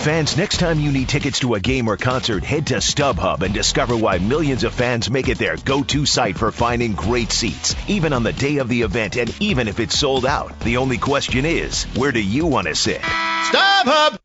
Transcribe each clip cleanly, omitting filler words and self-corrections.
Fans, next time you need tickets to a game or concert, head to StubHub and discover why millions of fans make it their go-to site for finding great seats, even on the day of the event and even if it's sold out. The only question is, where do you want to sit? StubHub!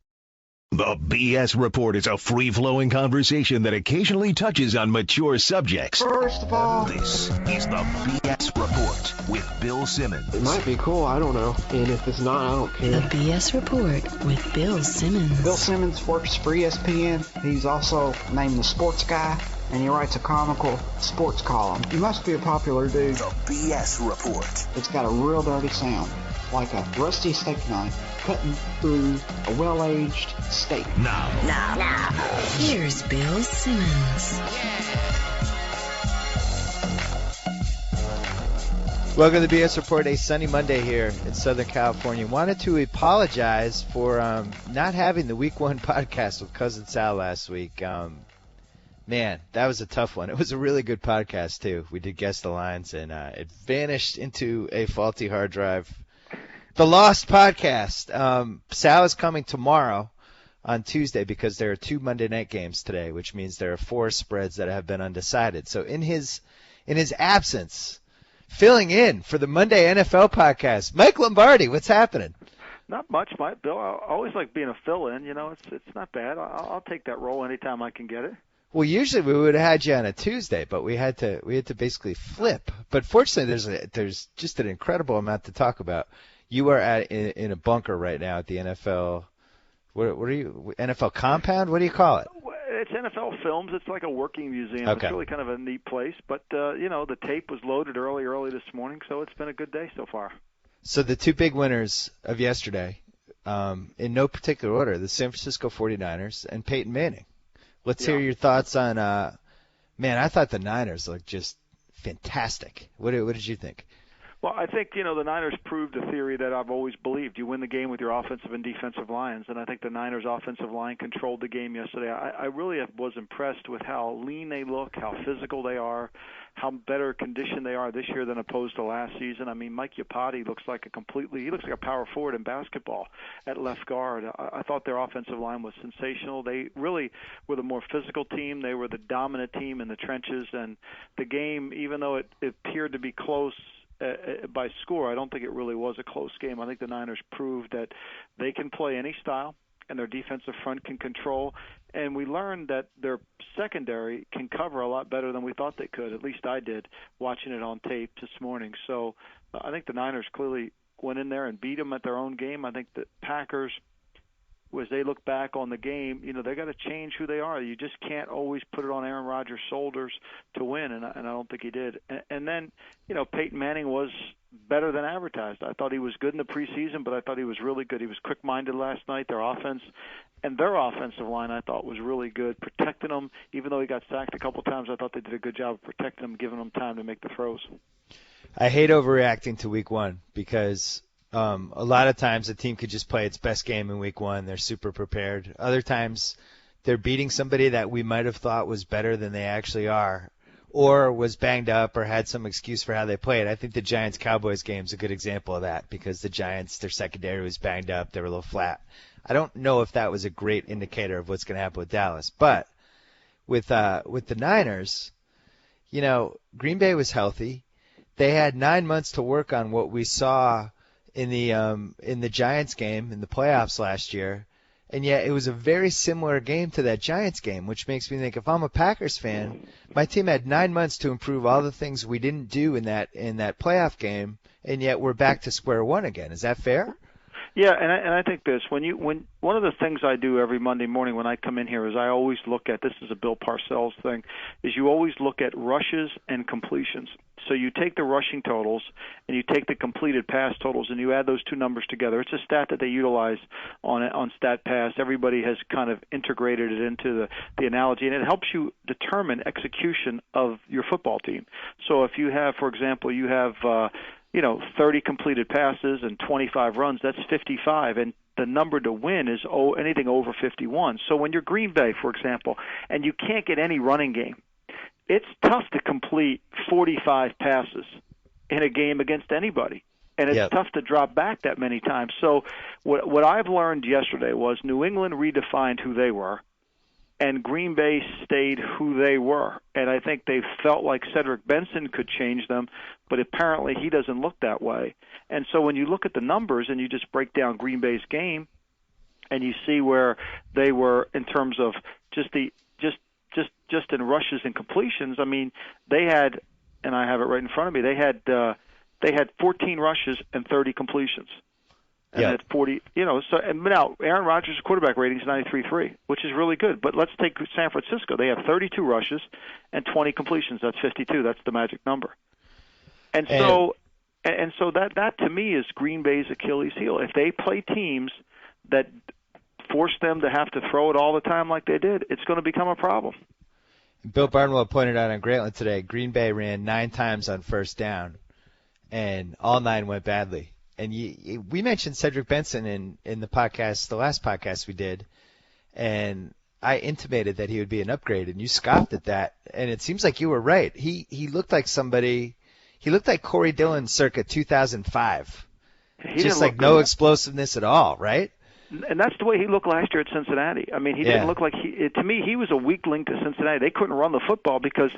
The BS Report is a free-flowing conversation that occasionally touches on mature subjects. First of all, This is the BS Report with Bill Simmons. it might be cool, I don't know. And if it's not, I don't The care. BS Report with Bill Simmons. Bill Simmons works for ESPN. He's also named the Sports Guy, and he writes a comical sports column. He must be a popular dude. The BS Report. It's got a real dirty sound, like a rusty steak knife cutting through a well-aged steak. Now. Here's Bill Simmons. Welcome to the BS Report, a sunny Monday here in Southern California. Wanted to apologize for not having the Week 1 podcast with Cousin Sal last week. Man, that was a tough one. It was a really good podcast, too. We did Guess the Lines, and it vanished into a faulty hard drive. The Lost Podcast. Sal is coming tomorrow on Tuesday because there are 2 Monday night games today, which means there are 4 spreads that have been undecided. So in his absence, filling in for the Monday NFL podcast, Mike Lombardi, what's happening? Not much, Mike. Bill, I always like being a fill-in. You know, it's not bad. I'll take that role anytime I can get it. Well, usually we would have had you on a Tuesday, but we had to basically flip. But fortunately, there's just an incredible amount to talk about. You are in a bunker right now at the NFL. What are you? NFL compound? What do you call it? It's NFL Films. It's like a working museum. Okay. It's really kind of a neat place. But, the tape was loaded early this morning, so it's been a good day so far. So the 2 big winners of yesterday, in no particular order, the San Francisco 49ers and Peyton Manning. Let's hear your thoughts on man, I thought the Niners looked just fantastic. What did you think? Well, I think, the Niners proved a theory that I've always believed. You win the game with your offensive and defensive lines, and I think the Niners' offensive line controlled the game yesterday. I really was impressed with how lean they look, how physical they are, how better conditioned they are this year than opposed to last season. I mean, Mike Iupati looks like a power forward in basketball at left guard. I thought their offensive line was sensational. They really were the more physical team. They were the dominant team in the trenches, and the game, even though it appeared to be close by score, I don't think it really was a close game. I think the Niners proved that they can play any style and their defensive front can control. And we learned that their secondary can cover a lot better than we thought they could. At least I did, watching it on tape this morning. So I think the Niners clearly went in there and beat them at their own game. I think the Packers, as they look back on the game, they got to change who they are. You just can't always put it on Aaron Rodgers' shoulders to win, and I don't think he did. And then, Peyton Manning was better than advertised. I thought he was good in the preseason, but I thought he was really good. He was quick-minded last night. Their offense and their offensive line, I thought, was really good, protecting him. Even though he got sacked a couple times, I thought they did a good job of protecting him, giving him time to make the throws. I hate overreacting to Week 1 because a lot of times a team could just play its best game in Week 1. They're super prepared. Other times they're beating somebody that we might have thought was better than they actually are, or was banged up or had some excuse for how they played. I think the Giants-Cowboys game is a good example of that because the Giants, their secondary was banged up. They were a little flat. I don't know if that was a great indicator of what's going to happen with Dallas. But with the Niners, Green Bay was healthy. They had 9 months to work on what we saw in the Giants game in the playoffs last year, and yet it was a very similar game to that Giants game, which makes me think if I'm a Packers fan, my team had 9 months to improve all the things we didn't do in that playoff game, and yet we're back to square one again. Is that fair? Yeah, and I think this, when one of the things I do every Monday morning when I come in here is I always look at, this is a Bill Parcells thing, is you always look at rushes and completions. So you take the rushing totals and you take the completed pass totals and you add those 2 numbers together. It's a stat that they utilize on StatPass. Everybody has kind of integrated it into the analogy, and it helps you determine execution of your football team. So if you have, for example, 30 completed passes and 25 runs, that's 55, and the number to win is anything over 51. So when you're Green Bay, for example, and you can't get any running game, it's tough to complete 45 passes in a game against anybody. and it's tough to drop back that many times. So what I've learned yesterday was New England redefined who they were, and Green Bay stayed who they were. And I think they felt like Cedric Benson could change them, but apparently he doesn't look that way. And so when you look at the numbers and you just break down Green Bay's game, and you see where they were in terms of just in rushes and completions. I mean, they had, and I have it right in front of me. They had 14 rushes and 30 completions. And that's 40, so, and now Aaron Rodgers' quarterback rating is 93.3, which is really good. But let's take San Francisco. They have 32 rushes and 20 completions. That's 52. That's the magic number. And so that to me is Green Bay's Achilles heel. If they play teams that force them to have to throw it all the time like they did, it's going to become a problem. Bill Barnwell pointed out on Grantland today, Green Bay ran 9 times on first down, and all 9 went badly. And we mentioned Cedric Benson in the podcast, the last podcast we did, and I intimated that he would be an upgrade, and you scoffed at that, and it seems like you were right. He looked like somebody. He looked like Corey Dillon circa 2005. Just like no explosiveness at all, right? And that's the way he looked last year at Cincinnati. I mean, he didn't look like to me, he was a weak link to Cincinnati. They couldn't run the football because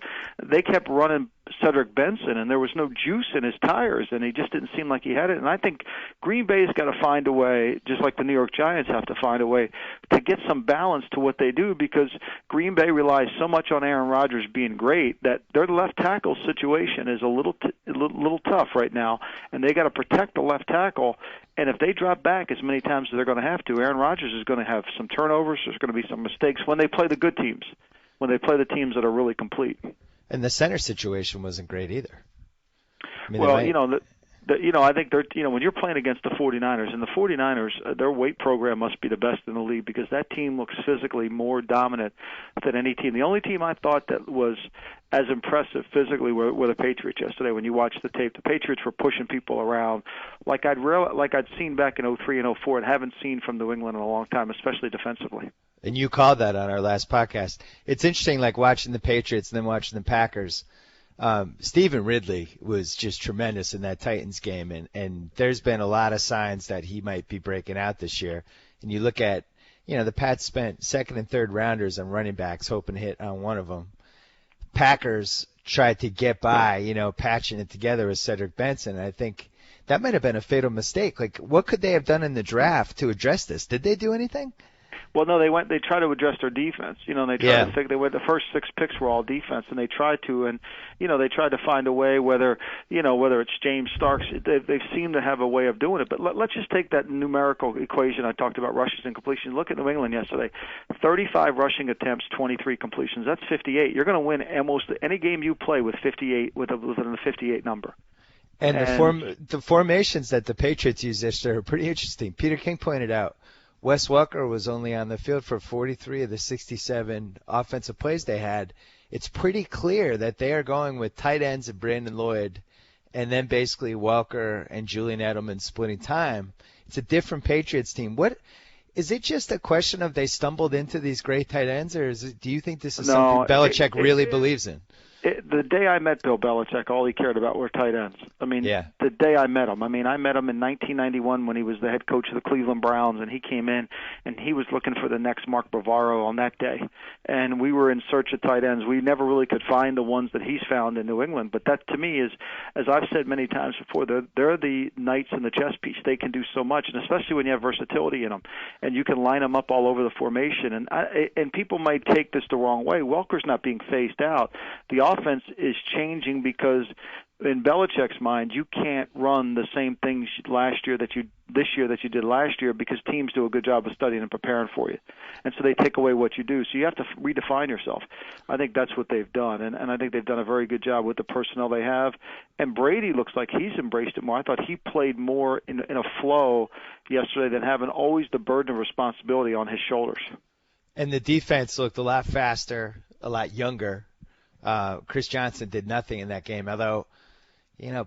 they kept running Cedric Benson, and there was no juice in his tires, and he just didn't seem like he had it. And I think Green Bay's got to find a way, just like the New York Giants have to find a way, to get some balance to what they do, because Green Bay relies so much on Aaron Rodgers being great that their left tackle situation is a little tough right now, and they got to protect the left tackle. And if they drop back as many times as they're going to have to, Aaron Rodgers is going to have some turnovers. There's going to be some mistakes when they play the good teams, when they play the teams that are really complete. And the center situation wasn't great either. I mean, well, I think they're, when you're playing against the 49ers, and the 49ers, their weight program must be the best in the league, because that team looks physically more dominant than any team. The only team I thought that was as impressive physically were the Patriots yesterday. When you watch the tape, the Patriots were pushing people around like I'd seen back in 2003 and 2004 and haven't seen from New England in a long time, especially defensively. And you called that on our last podcast. It's interesting, like watching the Patriots and then watching the Packers. Stephen Ridley was just tremendous in that Titans game, and there's been a lot of signs that he might be breaking out this year. And you look at, the Pats spent second and third rounders on running backs, hoping to hit on one of them. Packers tried to get by, patching it together with Cedric Benson. And I think that might have been a fatal mistake. Like, what could they have done in the draft to address this? Did they do anything? Well, no, they tried to address their defense. They tried to think the first 6 picks were all defense, and they tried to, and they tried to find a way, whether it's James Starks, they seem to have a way of doing it. But let's just take that numerical equation I talked about, rushes and completions. Look at New England yesterday, 35 rushing attempts, 23 completions. That's 58. You're going to win almost any game you play with 58 within the 58 number. And the formations that the Patriots use yesterday are pretty interesting. Peter King pointed out, Wes Welker was only on the field for 43 of the 67 offensive plays they had. It's pretty clear that they are going with tight ends and Brandon Lloyd, and then basically Welker and Julian Edelman splitting time. It's a different Patriots team. What is it? Just a question of they stumbled into these great tight ends, or do you think this is something Belichick really believes in? The day I met Bill Belichick, all he cared about were tight ends. I mean, The day I met him. I mean, I met him in 1991 when he was the head coach of the Cleveland Browns, and he came in, and he was looking for the next Mark Bavaro on that day. And we were in search of tight ends. We never really could find the ones that he's found in New England. But that, to me, is, as I've said many times before, they're the knights in the chess piece. They can do so much, and especially when you have versatility in them, and you can line them up all over the formation. And people might take this the wrong way. Welker's not being phased out. The offense is changing because in Belichick's mind, you can't run the same things this year that you did last year, because teams do a good job of studying and preparing for you, and so they take away what you do. So you have to redefine yourself. I think that's what they've done, and I think they've done a very good job with the personnel they have. And Brady looks like he's embraced it more. I thought he played more in a flow yesterday than having always the burden of responsibility on his shoulders. And the defense looked a lot faster, a lot younger. Chris Johnson did nothing in that game, although,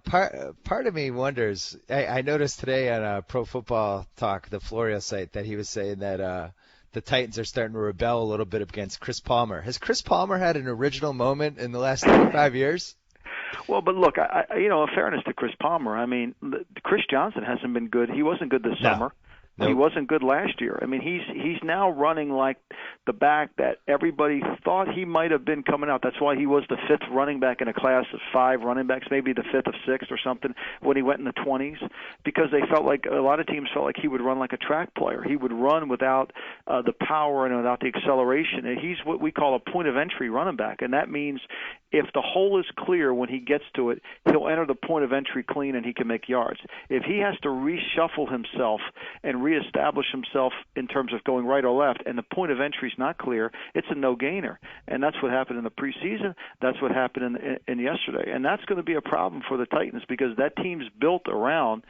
part of me wonders. I noticed today on Pro Football Talk, the Florio site, that he was saying that the Titans are starting to rebel a little bit against Chris Palmer. Has Chris Palmer had an original moment in the last 25 years? Well, but look, in fairness to Chris Palmer, I mean, Chris Johnson hasn't been good. He wasn't good this summer. Nope. He wasn't good last year. I mean, he's now running like the back that everybody thought he might have been coming out. That's why he was the fifth running back in a class of 5 running backs, maybe the fifth of 6 or something when he went in the 20s, because they felt like a lot of teams felt like he would run like a track player. He would run without the power and without the acceleration. And he's what we call a point of entry running back, and that means if the hole is clear when he gets to it, he'll enter the point of entry clean and he can make yards. If he has to reshuffle himself and reestablish himself in terms of going right or left, and the point of entry is not clear, it's a no-gainer. And that's what happened in the preseason. That's what happened in yesterday. And that's going to be a problem for the Titans because that team's built around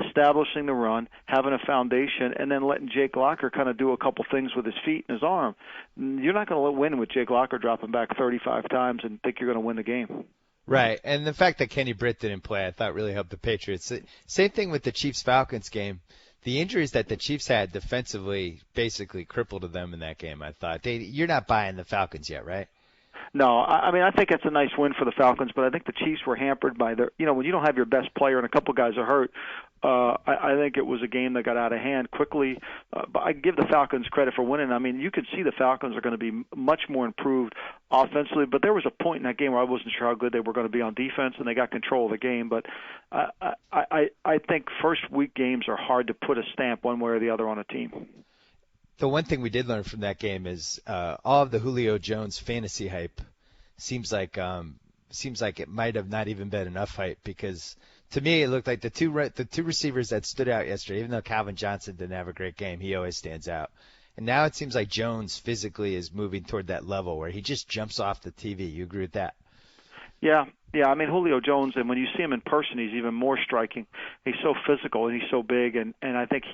establishing the run, having a foundation, and then letting Jake Locker kind of do a couple things with his feet and his arm. You're not going to win with Jake Locker dropping back 35 times and think you're going to win the game. Right, and the fact that Kenny Britt didn't play, I thought really helped the Patriots. Same thing with the Chiefs-Falcons game. The injuries that the Chiefs had defensively basically crippled them in that game, I thought. You're not buying the Falcons yet, right? No, I mean, I think it's a nice win for the Falcons, but I think the Chiefs were hampered by their, when you don't have your best player and a couple guys are hurt, I think it was a game that got out of hand quickly. But I give the Falcons credit for winning. I mean, you could see the Falcons are going to be much more improved offensively, but there was a point in that game where I wasn't sure how good they were going to be on defense, and they got control of the game. But I think first week games are hard to put a stamp one way or the other on a team. The one thing we did learn from that game is all of the Julio Jones fantasy hype seems like it might have not even been enough hype, because to me it looked like the two receivers that stood out yesterday, even though Calvin Johnson didn't have a great game, he always stands out. And now it seems like Jones physically is moving toward that level where he just jumps off the TV. You agree with that? Yeah. I mean, Julio Jones, and when you see him in person, he's even more striking. He's so physical and he's so big, and I think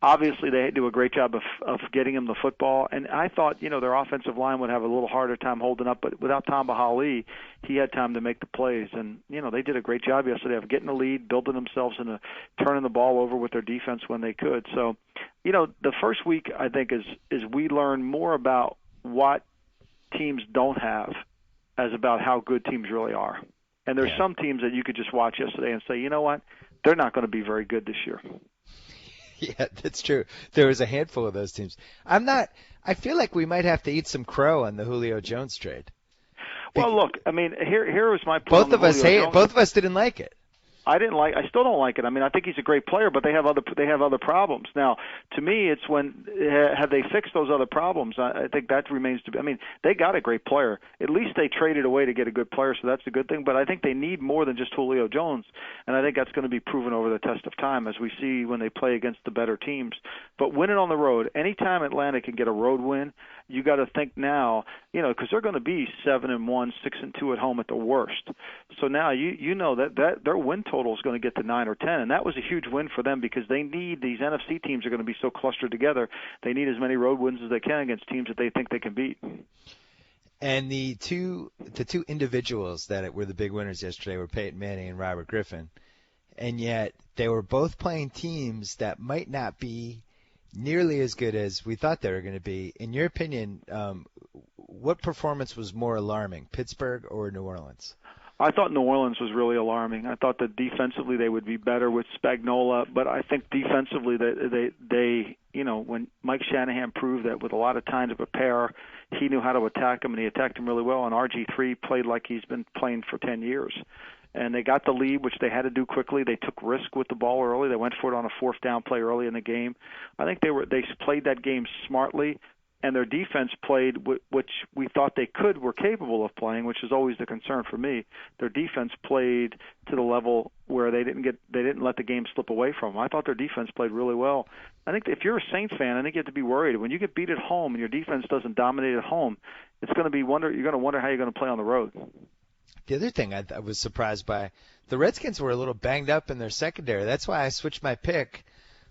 obviously they do a great job of getting him the football. And I thought, their offensive line would have a little harder time holding up, but without Tamba Hali, he had time to make the plays. And, they did a great job yesterday of getting the lead, building themselves into turning the ball over with their defense when they could. So, the first week, I think, is we learn more about what teams don't have as about how good teams really are. And there's some teams that you could just watch yesterday and say, you know what, they're not going to be very good this year. Yeah, that's true. There was a handful of those teams. I feel like we might have to eat some crow on the Julio Jones trade. Well, look, I mean, here was my point. Both of us didn't like it. I still don't like it. I mean, I think he's a great player, but they have other problems. Now, to me, it's when have they fixed those other problems? I think that remains to be. I mean, they got a great player. At least they traded away to get a good player, so that's a good thing. But I think they need more than just Julio Jones, and I think that's going to be proven over the test of time as we see when they play against the better teams. But winning on the road, anytime Atlanta can get a road win, you got to think now, because they're going to be 7-1, 6-2 at home at the worst. So now you know that their win total is going to get to 9 or 10, and that was a huge win for them because they need these NFC teams are going to be so clustered together. They need as many road wins as they can against teams that they think they can beat. And the two individuals that were the big winners yesterday were Peyton Manning and Robert Griffin, and yet they were both playing teams that might not be nearly as good as we thought they were going to be. In your opinion, what performance was more alarming, Pittsburgh or New Orleans? I thought New Orleans was really alarming. I thought that defensively they would be better with Spagnuolo, but I think defensively they when Mike Shanahan proved that with a lot of time to prepare, he knew how to attack him, and he attacked him really well, and RG3 played like he's been playing for 10 years. And they got the lead, which they had to do quickly. They took risk with the ball early. They went for it on a fourth down play early in the game. I think they played that game smartly, and their defense played which we thought they were capable of playing, which is always the concern for me. Their defense played to the level where they didn't let the game slip away from them. I thought their defense played really well. I think if you're a Saints fan, I think you have to be worried when you get beat at home and your defense doesn't dominate at home. It's going to be you're going to wonder how you're going to play on the road. The other thing I was surprised by, the Redskins were a little banged up in their secondary. That's why I switched my pick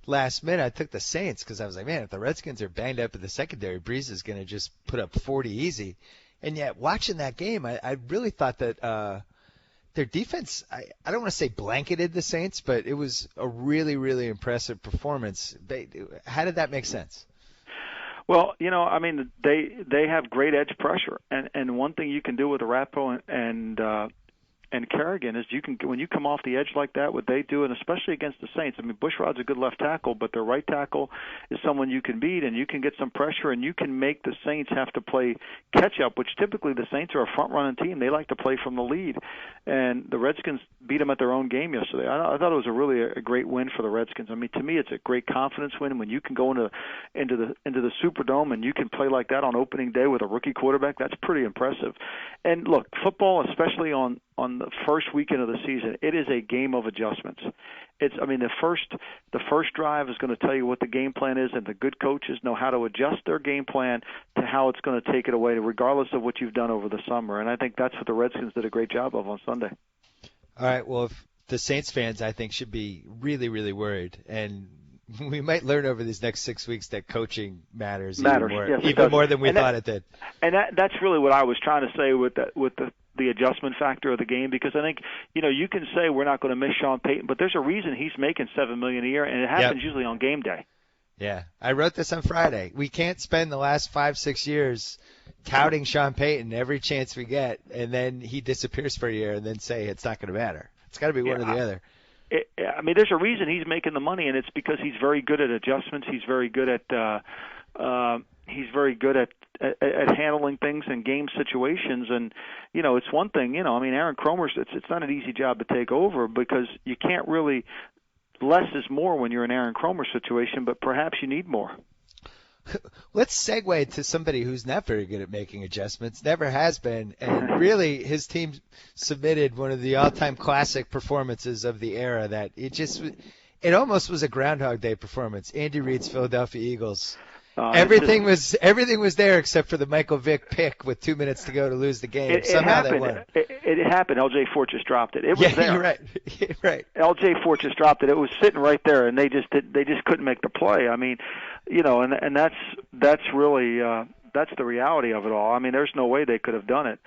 last minute. I took the Saints because I was like, man, if the Redskins are banged up in the secondary, Breeze is going to just put up 40 easy. And yet, watching that game, I really thought that their defense, I don't want to say blanketed the Saints, but it was a really, really impressive performance. How did that make sense? Well, I mean, they have great edge pressure, and one thing you can do with Arapaho and and Kerrigan is when you come off the edge like that, what they do, and especially against the Saints. I mean, Bushrod's a good left tackle, but their right tackle is someone you can beat, and you can get some pressure, and you can make the Saints have to play catch up, which typically the Saints are a front running team. They like to play from the lead, and the Redskins beat them at their own game yesterday. I thought it was really a great win for the Redskins. I mean, to me, it's a great confidence win when you can go into the Superdome and you can play like that on opening day with a rookie quarterback. That's pretty impressive. And look, football, especially on the first weekend of the season, it is a game of adjustments. The first drive is going to tell you what the game plan is, and the good coaches know how to adjust their game plan to how it's going to take it away, regardless of what you've done over the summer. And I think that's what the Redskins did a great job of on Sunday. All right, well, if the Saints fans, I think, should be really, really worried, and we might learn over these next 6 weeks that coaching matters even more than we thought it did. And that's really what I was trying to say with the adjustment factor of the game, because I think, you can say we're not going to miss Sean Payton, but there's a reason he's making $7 million a year, and it happens usually on game day. Yeah, I wrote this on Friday. We can't spend the last 5-6 years touting Sean Payton every chance we get, and then he disappears for a year, and then say it's not going to matter. It's got to be one or the other. There's a reason he's making the money, and it's because he's very good at adjustments. He's very good at handling things in game situations. And it's one thing. Aaron Cromer's. It's not an easy job to take over, because you can't really. Less is more when you're in Aaron Cromer's situation, but perhaps you need more. Let's segue to somebody who's not very good at making adjustments, never has been, and really his team submitted one of the all-time classic performances of the era that it almost was a Groundhog Day performance. Andy Reid's Philadelphia Eagles. Everything was there except for the Michael Vick pick with 2 minutes to go to lose the game. Somehow they won. It happened. L.J. Fort just dropped it. It was there. You're right. You're right. L.J. Fort just dropped it. It was sitting right there, and they just couldn't make the play. I mean, and that's really that's the reality of it all. I mean, there's no way they could have done it.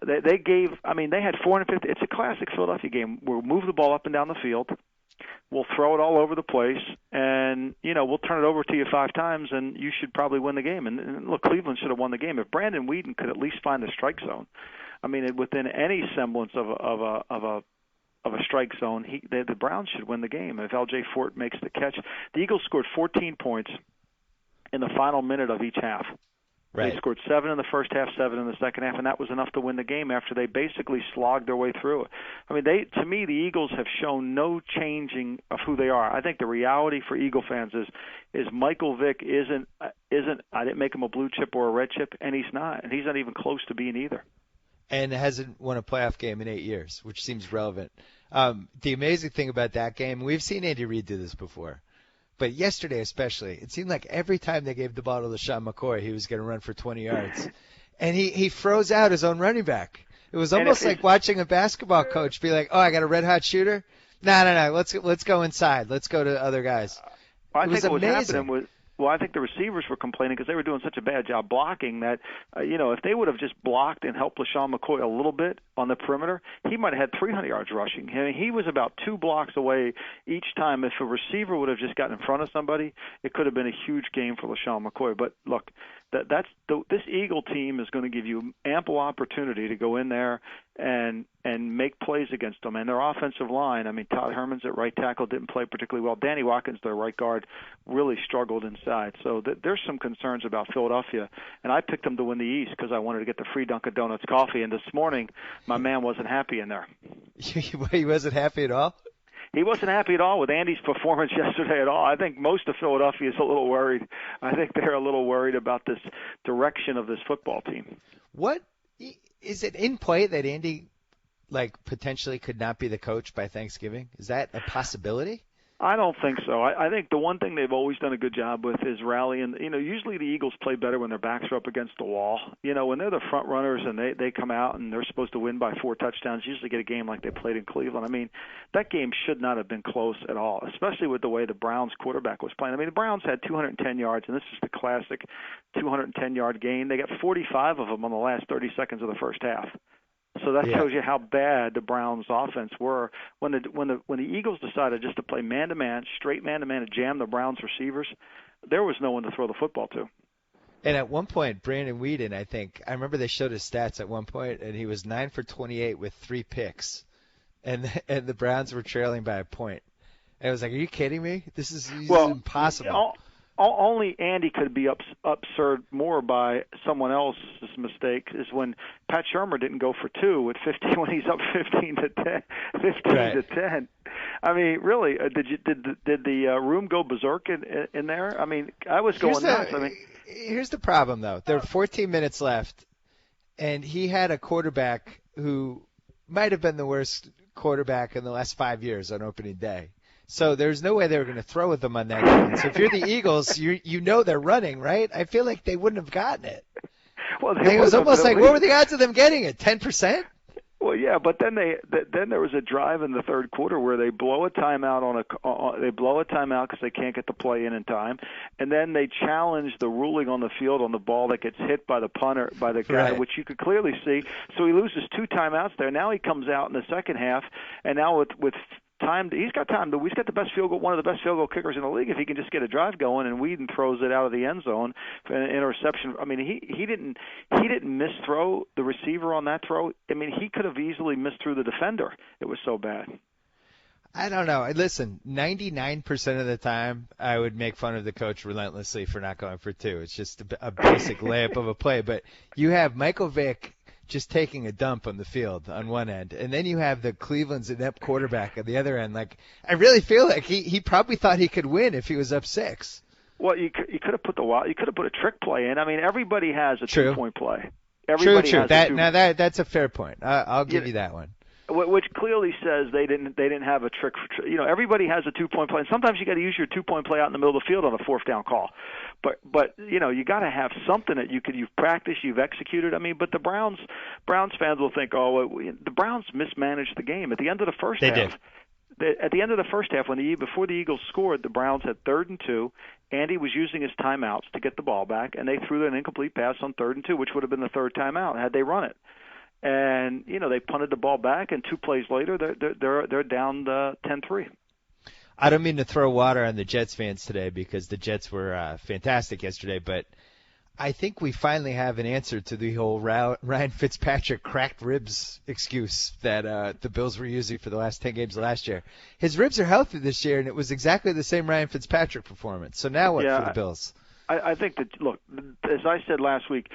They had 450. It's a classic Philadelphia game. We'll move the ball up and down the field. We'll throw it all over the place, and we'll turn it over to you 5 times, and you should probably win the game. And look, Cleveland should have won the game if Brandon Whedon could at least find the strike zone. I mean, within any semblance of a strike zone, the Browns should win the game if L.J. Fort makes the catch. The Eagles scored 14 points in the final minute of each half. Right. They scored 7 in the first half, 7 in the second half, and that was enough to win the game after they basically slogged their way through it. I mean, to me, the Eagles have shown no changing of who they are. I think the reality for Eagle fans is Michael Vick isn't. I didn't make him a blue chip or a red chip, and he's not, and he's not even close to being either. And hasn't won a playoff game in 8 years, which seems relevant. The amazing thing about that game, we've seen Andy Reid do this before. But yesterday especially, it seemed like every time they gave the ball to LaShawn McCoy, he was going to run for 20 yards. And he froze out his own running back. It was almost like watching a basketball coach be like, oh, I got a red-hot shooter? No, let's go inside. Let's go to other guys. I think what was happening was, I think the receivers were complaining because they were doing such a bad job blocking that, if they would have just blocked and helped LaShawn McCoy a little bit on the perimeter, he might have had 300 yards rushing. I mean, he was about 2 blocks away each time. If a receiver would have just gotten in front of somebody, it could have been a huge game for LaShawn McCoy. But look, this Eagle team is going to give you ample opportunity to go in there and make plays against them. And their offensive line, I mean, Todd Herman's at right tackle didn't play particularly well. Danny Watkins, their right guard, really struggled inside. So there's some concerns about Philadelphia. And I picked them to win the East because I wanted to get the free Dunkin' Donuts coffee. And this morning, my man wasn't happy in there. He wasn't happy at all? He wasn't happy at all with Andy's performance yesterday at all. I think most of Philadelphia is a little worried. I think they're a little worried about this direction of this football team. What is it in play that Andy potentially could not be the coach by Thanksgiving? Is that a possibility? I don't think so. I think the one thing they've always done a good job with is rallying. Usually the Eagles play better when their backs are up against the wall. When they're the front runners and they come out and they're supposed to win by 4 touchdowns, usually get a game like they played in Cleveland. I mean, that game should not have been close at all, especially with the way the Browns quarterback was playing. I mean, the Browns had 210 yards, and this is the classic 210-yard gain. They got 45 of them on the last 30 seconds of the first half. So that shows you how bad the Browns' offense were when the Eagles decided just to play man-to-man, straight man-to-man, and jam the Browns' receivers. There was no one to throw the football to. And at one point, Brandon Whedon, I remember they showed his stats at one point, and he was 9 for 28 with 3 picks. and the Browns were trailing by a point. And I was like, are you kidding me? This is impossible. Only Andy could be absurd more by someone else's mistake is when Pat Shurmur didn't go for two at 15 when he's up 15 to 10. I mean, really, did the room go berserk in there? I mean, I was going nuts. Here's the problem though. There are 14 minutes left, and he had a quarterback who might have been the worst quarterback in the last 5 years on opening day. So there's no way they were going to throw with them on that game. So if you're the Eagles, you know they're running, right? I feel like they wouldn't have gotten it. Well, it was almost like, what were the odds of them getting it? 10%? Well, yeah, but then there was a drive in the third quarter where they blow a timeout because they can't get the play in time, and then they challenge the ruling on the field on the ball that gets hit by the punter, by the guy, which you could clearly see. So he loses 2 timeouts there. Now he comes out in the second half, and now with time, he's got time. He's got the best field goal, one of the best field goal kickers in the league. If he can just get a drive going, and Whedon throws it out of the end zone for an interception. I mean, he didn't misthrow the receiver on that throw. I mean, he could have easily missed through the defender. It was so bad. I don't know. Listen, 99% of the time, I would make fun of the coach relentlessly for not going for 2. It's just a basic layup of a play. But you have Michael Vick just taking a dump on the field on one end, and then you have the Cleveland's inept quarterback on the other end. Like, I really feel like he probably thought he could win if he was up 6. Well, you could have put a trick play in. I mean, everybody has a 2-point play. True. That's a fair point. I'll give you that one. Which clearly says they didn't have a trick. Everybody has a 2-point play, and sometimes you got to use your 2-point play out in the middle of the field on a 4th down call. But you got to have something that you've practiced, you've executed. I mean, but the Browns fans will think, the Browns mismanaged the game at the end of the first half. Did. At the end of the first half, before the Eagles scored, the Browns had 3rd and 2. Andy was using his timeouts to get the ball back, and they threw an incomplete pass on 3rd and 2, which would have been the 3rd timeout had they run it. And they punted the ball back, and 2 plays later, they're down 10-3. I don't mean to throw water on the Jets fans today because the Jets were fantastic yesterday, but I think we finally have an answer to the whole Ryan Fitzpatrick cracked ribs excuse that the Bills were using for the last 10 games of last year. His ribs are healthy this year, and it was exactly the same Ryan Fitzpatrick performance. So now what for the Bills? I think that, look, as I said last week,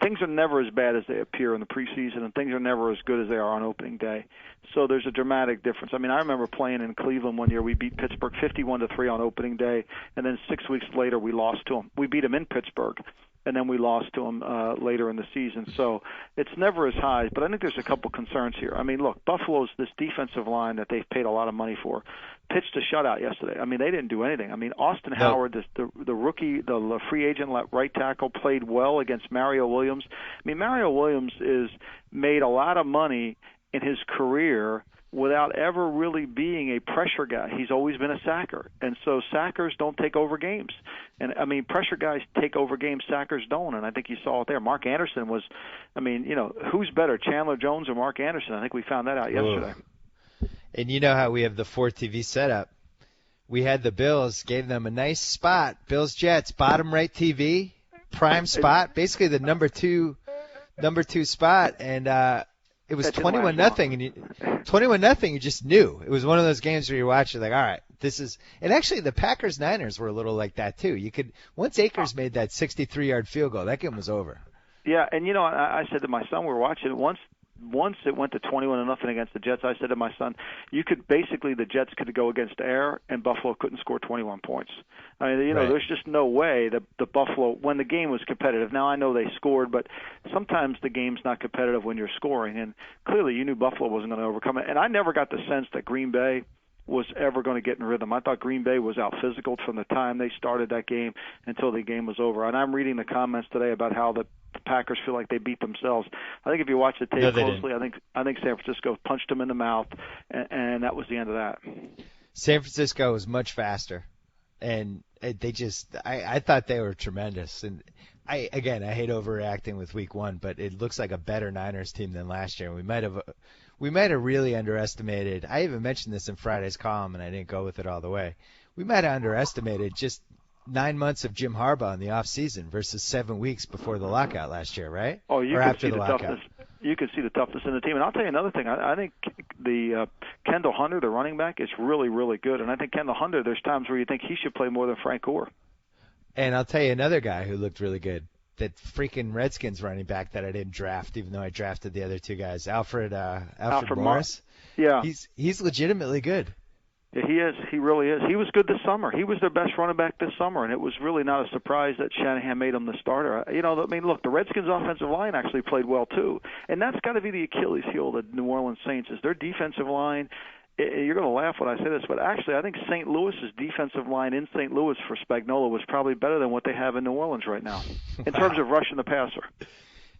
things are never as bad as they appear in the preseason, and things are never as good as they are on opening day. So there's a dramatic difference. I mean, I remember playing in Cleveland one year. We beat Pittsburgh 51-3 on opening day, and then 6 weeks later we lost to them. We beat them in Pittsburgh, and then we lost to them later in the season. So it's never as high, but I think there's a couple concerns here. I mean, look, Buffalo's this defensive line that they've paid a lot of money for pitched a shutout yesterday. I mean, they didn't do anything. I mean, Austin Howard, the rookie, the free agent right tackle, played well against Mario Williams. I mean, Mario Williams is made a lot of money in his career without ever really being a pressure guy. He's always been a sacker. And so sackers don't take over games. And, I mean, pressure guys take over games, sackers don't. And I think you saw it there. Mark Anderson was, I mean, who's better, Chandler Jones or Mark Anderson? I think we found that out yesterday. And you know how we have the 4 TV setup. We had the Bills, gave them a nice spot. Bills-Jets, bottom right TV, prime spot, basically the number two spot. And it was 21-0. And 21-0, you just knew. It was one of those games where you watch it like, all right, this is – and actually the Packers-Niners were a little like that too. Once Akers made that 63-yard field goal, that game was over. Yeah, and I said to my son, we were watching it once it went to 21-0 against the Jets, I said to my son, the Jets could go against air and Buffalo couldn't score 21 points. I mean, there's just no way that the Buffalo, when the game was competitive. Now I know they scored, but sometimes the game's not competitive when you're scoring, and clearly you knew Buffalo wasn't going to overcome it. And I never got the sense that Green Bay was ever going to get in rhythm. I thought Green Bay was out physical from the time they started that game until the game was over. And I'm reading the comments today about how the Packers feel like they beat themselves. I think if you watch the tape closely, I think San Francisco punched them in the mouth, and that was the end of that. San Francisco was much faster, and they just I thought they were tremendous. And I hate overreacting with Week 1, but it looks like a better Niners team than last year. We might have really underestimated. I even mentioned this in Friday's column, and I didn't go with it all the way. We might have underestimated just 9 months of Jim Harbaugh in the off season versus 7 weeks before the lockout last year, right? Oh, or after the lockout. You could see the toughness in the team. And I'll tell you another thing. I think Kendall Hunter, the running back, is really, really good. And I think Kendall Hunter, there's times where you think he should play more than Frank Gore. And I'll tell you another guy who looked really good. That freaking Redskins running back that I didn't draft, even though I drafted the other two guys, Alfred Morris. Yeah, he's legitimately good. Yeah, he is. He really is. He was good this summer. He was their best running back this summer, and it was really not a surprise that Shanahan made him the starter. Look, the Redskins' offensive line actually played well too, and that's got to be the Achilles heel of the New Orleans Saints is their defensive line. You're going to laugh when I say this, but actually I think St. Louis's defensive line in St. Louis for Spagnuolo was probably better than what they have in New Orleans right now in terms of rushing the passer.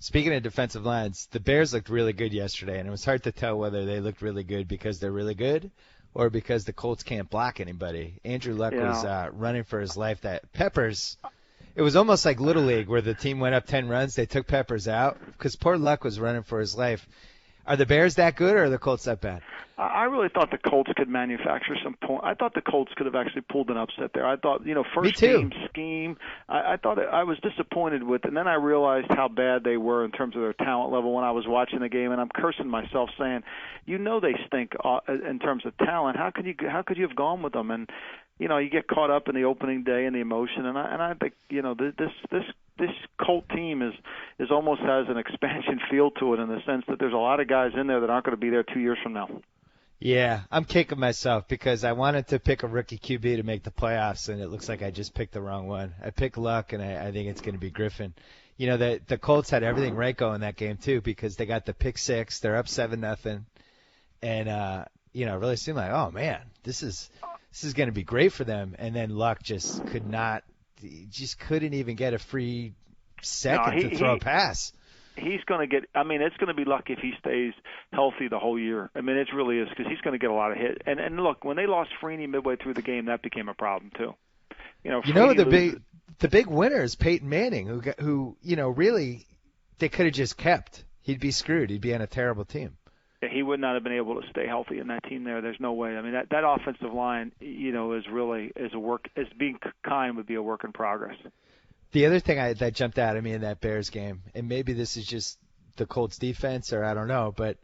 Speaking of defensive lines, the Bears looked really good yesterday, and it was hard to tell whether they looked really good because they're really good or because the Colts can't block anybody. Andrew Luck was running for his life. That Peppers, it was almost like Little League where the team went up 10 runs. They took Peppers out because poor Luck was running for his life. Are the Bears that good or are the Colts that bad? I really thought the Colts could manufacture some point. I thought the Colts could have actually pulled an upset there. I thought, first game scheme, I thought I was disappointed with, and then I realized how bad they were in terms of their talent level when I was watching the game, and I'm cursing myself saying, they stink in terms of talent. How could you have gone with them? And you get caught up in the opening day and the emotion, and I think this Colt team is almost has an expansion feel to it in the sense that there's a lot of guys in there that aren't going to be there 2 years from now. Yeah, I'm kicking myself because I wanted to pick a rookie QB to make the playoffs, and it looks like I just picked the wrong one. I picked Luck, and I think it's going to be Griffin. The Colts had everything right going that game too because they got the pick six. They're up 7-0, and it really seemed like, oh man, this is going to be great for them. And then Luck just couldn't even get a free second to throw a pass. He's going to get. It's going to be lucky if he stays healthy the whole year. It really is because he's going to get a lot of hit. And look, when they lost Freeney midway through the game, that became a problem too. The big winner is Peyton Manning, who really they could have just kept. He'd be screwed. He'd be on a terrible team. Yeah, he would not have been able to stay healthy in that team there. There's no way. That offensive line, is being kind would be a work in progress. The other thing that jumped out at me in that Bears game, and maybe this is just the Colts defense or I don't know, but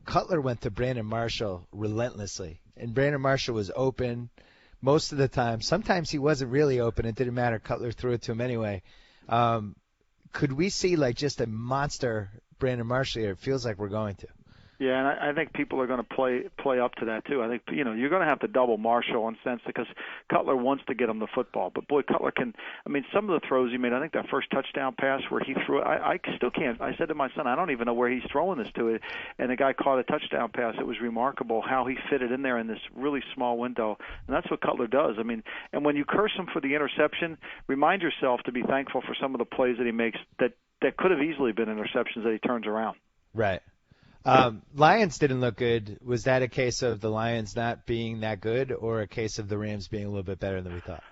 Cutler went to Brandon Marshall relentlessly, and Brandon Marshall was open most of the time. Sometimes he wasn't really open. It didn't matter. Cutler threw it to him anyway. Could we see just a monster Brandon Marshall here? It feels like we're going to. Yeah, and I think people are going to play up to that too. I think you're going to have to double Marshall in sense because Cutler wants to get him the football, but boy, Cutler can. Some of the throws he made. I think that first touchdown pass where he threw it. I still can't. I said to my son, I don't even know where he's throwing this to it, and the guy caught a touchdown pass. It was remarkable how he fit it in there in this really small window, and that's what Cutler does. And when you curse him for the interception, remind yourself to be thankful for some of the plays that he makes that could have easily been interceptions that he turns around. Right. Lions didn't look good. Was that a case of the Lions not being that good or a case of the Rams being a little bit better than we thought?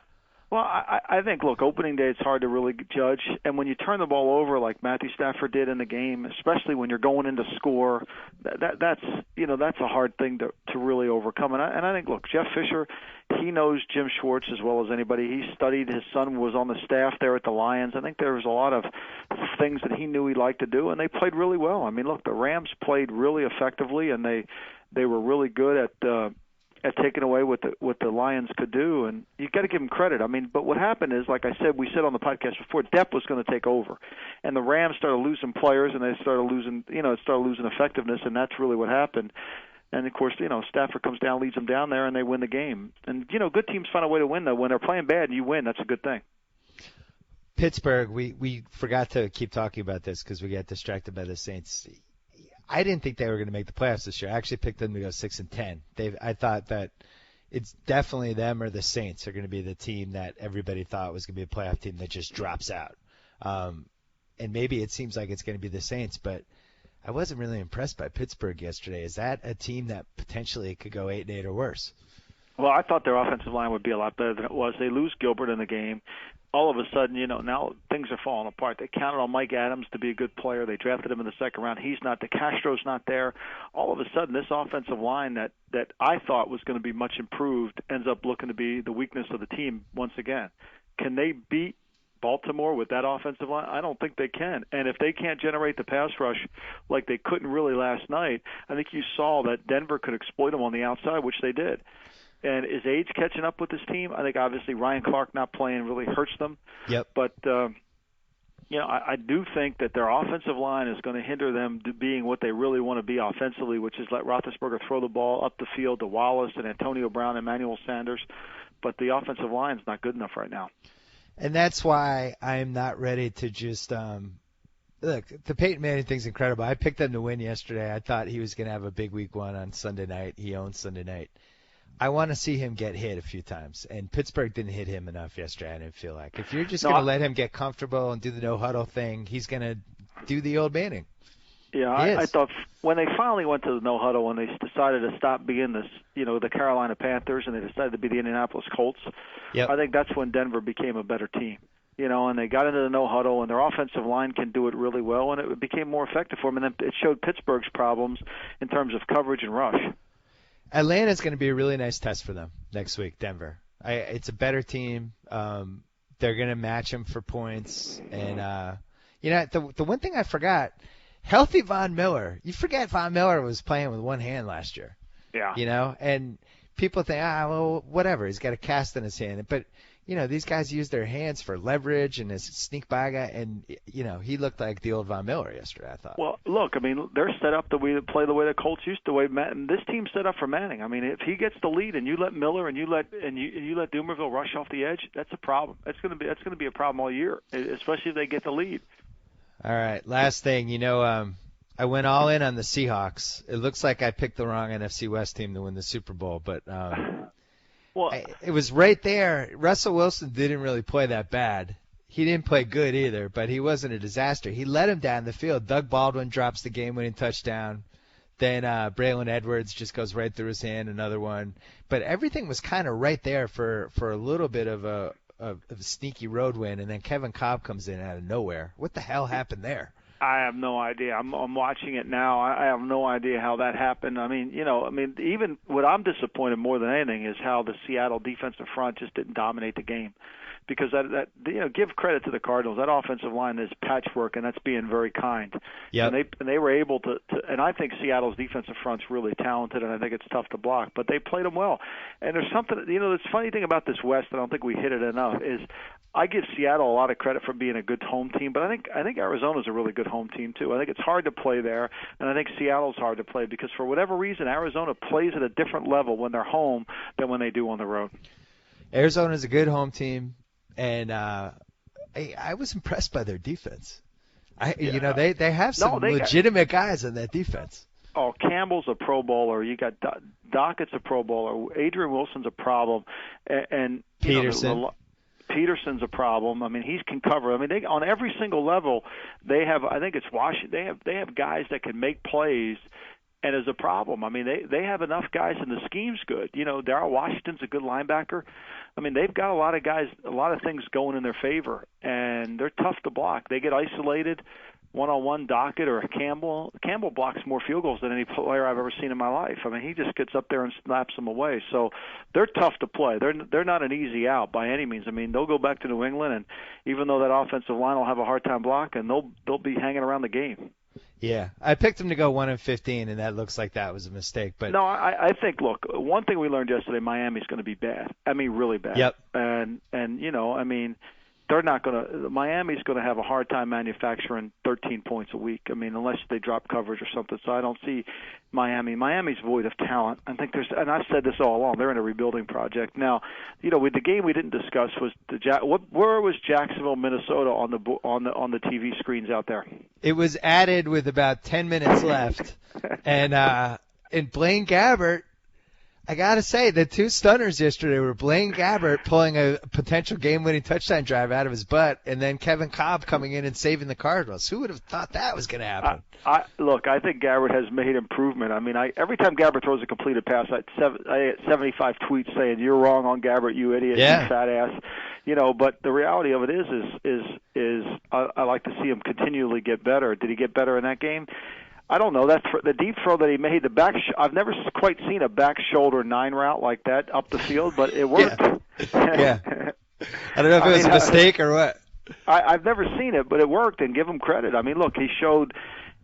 Well, I think, look, opening day it's hard to really judge. And when you turn the ball over like Matthew Stafford did in the game, especially when you're going into score, that's a hard thing to really overcome. And I think, look, Jeff Fisher, he knows Jim Schwartz as well as anybody. He studied. His son was on the staff there at the Lions. I think there was a lot of things that he knew he liked to do, and they played really well. Look, the Rams played really effectively, and they were really good at taking away what the Lions could do, and you got to give them credit. But what happened is, like I said, we said on the podcast before, depth was going to take over, and the Rams started losing players, and they started losing effectiveness, and that's really what happened. And of course, Stafford comes down, leads them down there, and they win the game. And good teams find a way to win though. When they're playing bad and you win, that's a good thing. Pittsburgh, we forgot to keep talking about this because we got distracted by the Saints. I didn't think they were going to make the playoffs this year. I actually picked them to go 6-10. I thought that it's definitely them or the Saints are going to be the team that everybody thought was going to be a playoff team that just drops out. And maybe it seems like it's going to be the Saints, but I wasn't really impressed by Pittsburgh yesterday. Is that a team that potentially could go 8-8 or worse? Well, I thought their offensive line would be a lot better than it was. They lose Gilbert in the game. All of a sudden, now things are falling apart. They counted on Mike Adams to be a good player. They drafted him in the second round. He's not. De Castro's not there. All of a sudden, this offensive line that I thought was going to be much improved ends up looking to be the weakness of the team once again. Can they beat Baltimore with that offensive line? I don't think they can. And if they can't generate the pass rush like they couldn't really last night, I think you saw that Denver could exploit them on the outside, which they did. And is age catching up with this team? I think obviously Ryan Clark not playing really hurts them. Yep. But I do think that their offensive line is going to hinder them to being what they really want to be offensively, which is let Roethlisberger throw the ball up the field to Wallace and Antonio Brown and Emmanuel Sanders. But the offensive line is not good enough right now. And that's why I'm not ready to just look, the Peyton Manning thing's incredible. I picked them to win yesterday. I thought he was going to have a big week one on Sunday night. He owns Sunday night. I want to see him get hit a few times, and Pittsburgh didn't hit him enough yesterday, I didn't feel like. If you're just going to let him get comfortable and do the no-huddle thing, he's going to do the old Manning. Yeah, I thought when they finally went to the no-huddle, when they decided to stop being this, the Carolina Panthers, and they decided to be the Indianapolis Colts, yep. I think that's when Denver became a better team. And they got into the no-huddle, and their offensive line can do it really well, and it became more effective for them. And then it showed Pittsburgh's problems in terms of coverage and rush. Atlanta's going to be a really nice test for them next week, Denver. It's a better team. They're going to match them for points. And, the one thing I forgot, healthy Von Miller. You forget Von Miller was playing with one hand last year. Yeah. And people think, well, whatever. He's got a cast in his hand. But, these guys use their hands for leverage and his sneak by guy. And, he looked like the old Von Miller yesterday, I thought. Well, look, they're set up to play the way the Colts used to. This team's set up for Manning. If he gets the lead and you let Miller and you let Dumerville rush off the edge, that's a problem. That's going to be a problem all year, especially if they get the lead. All right, last thing. I went all in on the Seahawks. It looks like I picked the wrong NFC West team to win the Super Bowl, but it was right there. Russell Wilson didn't really play that bad. He didn't play good either, but he wasn't a disaster. He led him down the field. Doug Baldwin drops the game-winning touchdown. Then Braylon Edwards just goes right through his hand, another one. But everything was kind of right there for a little bit of a sneaky road win, and then Kevin Cobb comes in out of nowhere. What the hell happened there? I have no idea. I'm watching it now. I have no idea how that happened. Even what I'm disappointed more than anything is how the Seattle defensive front just didn't dominate the game. Because give credit to the Cardinals. That offensive line is patchwork, and that's being very kind. Yeah. And they were able to. And I think Seattle's defensive front's really talented, and I think it's tough to block. But they played them well. And there's something. The funny thing about this West, I don't think we hit it enough, is I give Seattle a lot of credit for being a good home team, but I think Arizona's a really good home team too. I think it's hard to play there, and I think Seattle's hard to play because for whatever reason, Arizona plays at a different level when they're home than when they do on the road. Arizona's a good home team. And I was impressed by their defense. They have some legitimate guys on that defense. Oh, Campbell's a Pro Bowler. You got Dockett's a Pro Bowler. Adrian Wilson's a problem, and Peterson. Peterson's a problem. He can cover. They on every single level. They have. I think it's Washington. They have guys that can make plays. And is a problem. They have enough guys, and the scheme's good. Darryl Washington's a good linebacker. They've got a lot of guys, a lot of things going in their favor, and they're tough to block. They get isolated, one-on-one Dockett or Campbell. Campbell blocks more field goals than any player I've ever seen in my life. He just gets up there and slaps them away. So they're tough to play. They're not an easy out by any means. They'll go back to New England, and even though that offensive line will have a hard time blocking, they'll be hanging around the game. Yeah, I picked them to go 1-15, and that looks like that was a mistake. But no, I think. Look, one thing we learned yesterday: Miami's going to be bad. Really bad. Yep. And they're not going to. Miami's going to have a hard time manufacturing 13 points a week. Unless they drop coverage or something. So I don't see Miami. Miami's void of talent. I think and I've said this all along. They're in a rebuilding project now. With the game we didn't discuss was where was Jacksonville, Minnesota on the TV screens out there? It was added with about 10 minutes left, and Blaine Gabbert. I got to say, the two stunners yesterday were Blaine Gabbert pulling a potential game-winning touchdown drive out of his butt, and then Kevin Cobb coming in and saving the Cardinals. Who would have thought that was going to happen? I think Gabbert has made improvement. Every time Gabbert throws a completed pass, I get 75 tweets saying, "You're wrong on Gabbert, you idiot, you fat ass." But the reality of it is I like to see him continually get better. Did he get better in that game? I don't know. That's the deep throw that he made. I've never quite seen a back shoulder 9 route like that up the field, but it worked. Yeah. I don't know if it was a mistake or what. I've never seen it, but it worked, and give him credit. I mean, look, he showed,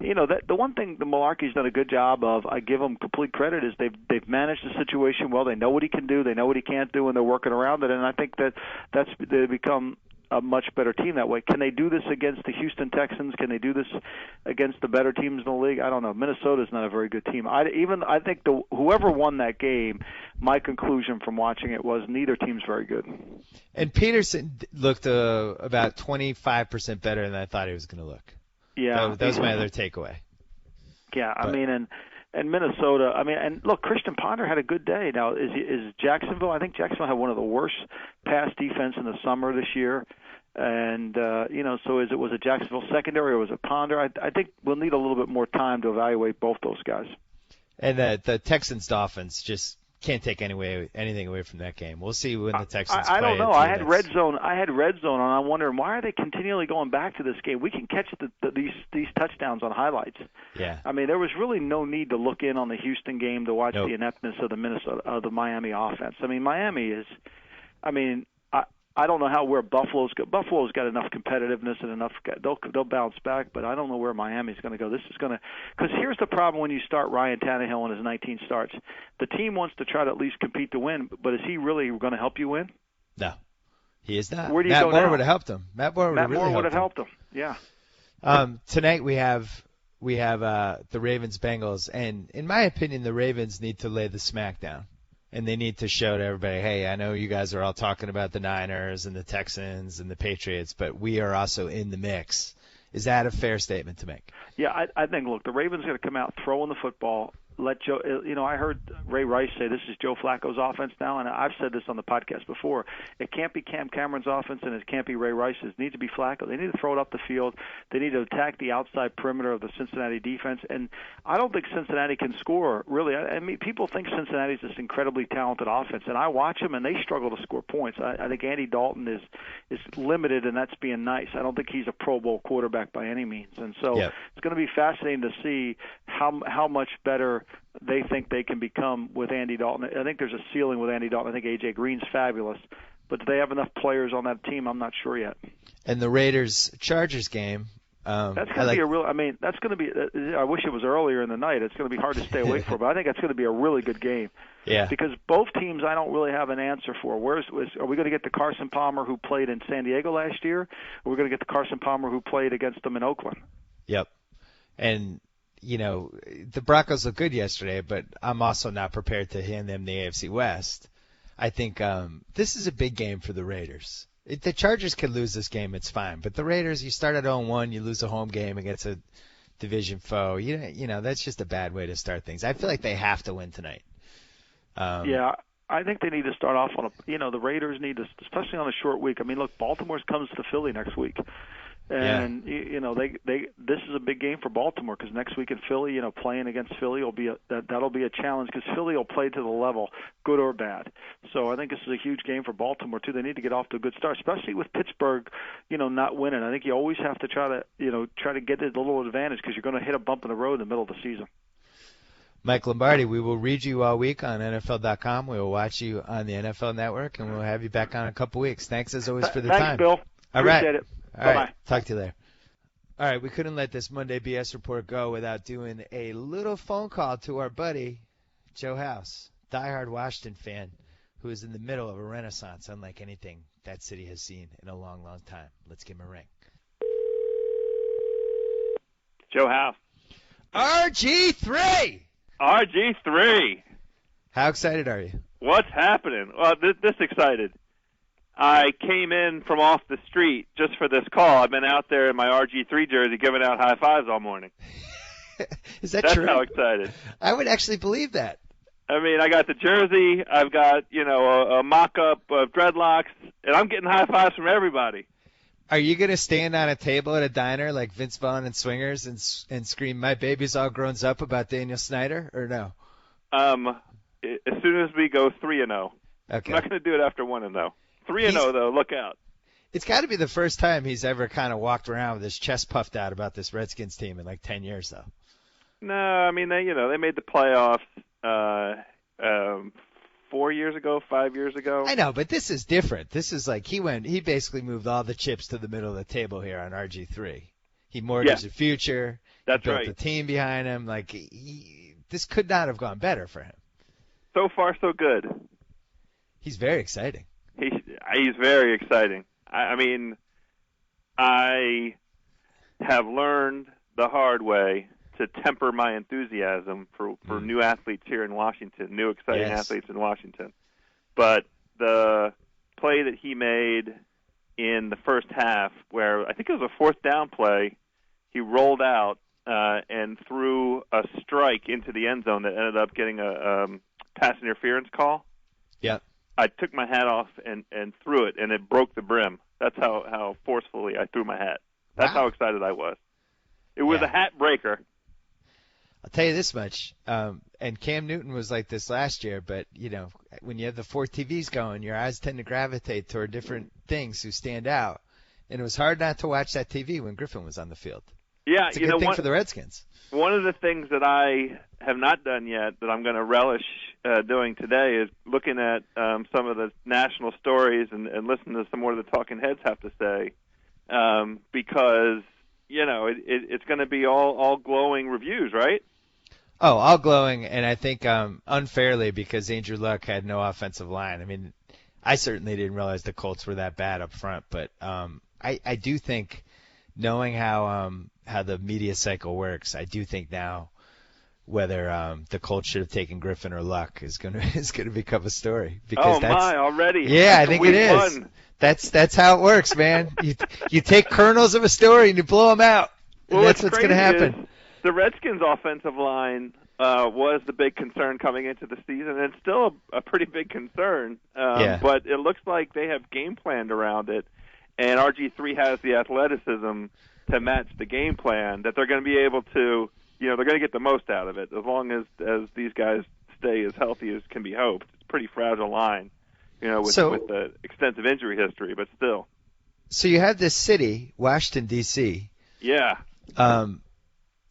that the one thing the Malarkey's done a good job of, I give him complete credit, is they've managed the situation well. They know what he can do, they know what he can't do, and they're working around it. And I think they become a much better team that way. Can they do this against the Houston Texans? Can they do this against the better teams in the league? I don't know. Minnesota's not a very good team. I think whoever won that game, my conclusion from watching it was neither team's very good. And Peterson looked about 25% better than I thought he was going to look. Yeah, that was my other takeaway. Yeah, I mean, and Minnesota. I mean, and look, Christian Ponder had a good day. Now, is Jacksonville? I think Jacksonville had one of the worst pass defense in the summer this year. And so was it Jacksonville secondary or was it Ponder? I think we'll need a little bit more time to evaluate both those guys. And the Texans Dolphins just can't take anything away from that game. We'll see when the Texans play. I don't know. I had red zone, and I'm wondering why are they continually going back to this game? We can catch these touchdowns on highlights. Yeah. I mean, there was really no need to look in on the Houston game to watch the ineptness of the Miami offense. I mean, Miami is. I mean, I don't know where Buffalo's got enough competitiveness and enough. They'll bounce back, but I don't know where Miami's going to go. This is going to because here's the problem when you start Ryan Tannehill in his 19 starts. The team wants to try to at least compete to win, but is he really going to help you win? No, he is not. Where do you Matt go Moore now? would have helped him. Matt Moore would have helped him. Yeah. Tonight we have the Ravens Bengals, and in my opinion, the Ravens need to lay the smack down. And they need to show to everybody, hey, I know you guys are all talking about the Niners and the Texans and the Patriots, but we are also in the mix. Is that a fair statement to make? Yeah, I think, look, the Ravens got to come out throwing the football. Let Joe, I heard Ray Rice say this is Joe Flacco's offense now, and I've said this on the podcast before. It can't be Cam Cameron's offense, and it can't be Ray Rice's. It needs to be Flacco. They need to throw it up the field. They need to attack the outside perimeter of the Cincinnati defense, and I don't think Cincinnati can score, really. I mean, people think Cincinnati's this incredibly talented offense, and I watch them, and they struggle to score points. I think Andy Dalton is limited, and that's being nice. I don't think he's a Pro Bowl quarterback by any means, and so It's going to be fascinating to see how much better they think they can become with Andy Dalton. I think there's a ceiling with Andy Dalton. I think A.J. Green's fabulous. But do they have enough players on that team? I'm not sure yet. And the Raiders-Chargers game. That's going to be a real – I mean, that's going to be – I wish it was earlier in the night. It's going to be hard to stay awake for. But I think that's going to be a really good game. Yeah. Because both teams I don't really have an answer for. Are we going to get the Carson Palmer who played in San Diego last year? Or are we going to get the Carson Palmer who played against them in Oakland? Yep. And – the Broncos looked good yesterday, but I'm also not prepared to hand them the AFC West. I think this is a big game for the Raiders. The Chargers could lose this game, it's fine. But the Raiders, you start at 0-1, you lose a home game against a division foe. That's just a bad way to start things. I feel like they have to win tonight. Yeah, I think they need to start off on the Raiders need to, especially on a short week. I mean, look, Baltimore comes to Philly next week. And this is a big game for Baltimore because next week in Philly, playing against Philly that'll be a challenge because Philly will play to the level, good or bad. So I think this is a huge game for Baltimore too. They need to get off to a good start, especially with Pittsburgh, not winning. I think you always have to try to get a little advantage because you're going to hit a bump in the road in the middle of the season. Mike Lombardi, we will read you all week on NFL.com. We will watch you on the NFL Network, and we'll have you back on in a couple weeks. Thanks as always for the time. Thanks, Bill. Appreciate it. All right. Talk to you later. All right, we couldn't let this Monday BS report go without doing a little phone call to our buddy, Joe House, diehard Washington fan, who is in the middle of a renaissance unlike anything that city has seen in a long, long time. Let's give him a ring. Joe House. RG3! RG3! How excited are you? What's happening? Well, this excited. I came in from off the street just for this call. I've been out there in my RG3 jersey giving out high fives all morning. Is that That's true? That's how excited. I would actually believe that. I mean, I got the jersey. I've got, a mock-up of dreadlocks, and I'm getting high fives from everybody. Are you going to stand on a table at a diner like Vince Vaughn and Swingers and scream, "My baby's all grown up" about Daniel Snyder, or no? As soon as we go 3-0. Okay. I'm not going to do it after 1-0. 3-0, though, look out. It's got to be the first time he's ever kind of walked around with his chest puffed out about this Redskins team in like 10 years, though. No, I mean, they made the playoffs 4 years ago, 5 years ago. I know, but this is different. This is like he basically moved all the chips to the middle of the table here on RG3. He mortgaged the future. That's he built right. the team behind him. Like this could not have gone better for him. So far, so good. He's very exciting. He's very exciting. I mean, I have learned the hard way to temper my enthusiasm for new athletes here in Washington, new exciting athletes in Washington. But the play that he made in the first half, where I think it was a fourth down play, he rolled out and threw a strike into the end zone that ended up getting a pass interference call. Yeah. I took my hat off and threw it, and it broke the brim. That's how forcefully I threw my hat. That's how excited I was. It was a hat breaker. I'll tell you this much, and Cam Newton was like this last year, but, when you have the 4 TVs going, your eyes tend to gravitate toward different things who stand out. And it was hard not to watch that TV when Griffin was on the field. Yeah, it's a good thing for the Redskins. One of the things that I have not done yet that I'm going to relish doing today is looking at some of the national stories and listen to some more of the talking heads have to say, because, it's going to be all glowing reviews, right? Oh, all glowing, and I think unfairly because Andrew Luck had no offensive line. I mean, I certainly didn't realize the Colts were that bad up front, but I do think knowing how the media cycle works, I do think now whether the Colts should have taken Griffin or Luck is going to become a story. Because already? Yeah, I think it is. That's how it works, man. You take kernels of a story and you blow them out. And that's what's going to happen. The Redskins' offensive line was the big concern coming into the season, and it's still a pretty big concern. But it looks like they have game planned around it, and RG3 has the athleticism to match the game plan that they're going to be able to, they're going to get the most out of it as long as these guys stay as healthy as can be hoped. It's a pretty fragile line, with the extensive injury history, but still. So you have this city, Washington, D.C. Yeah.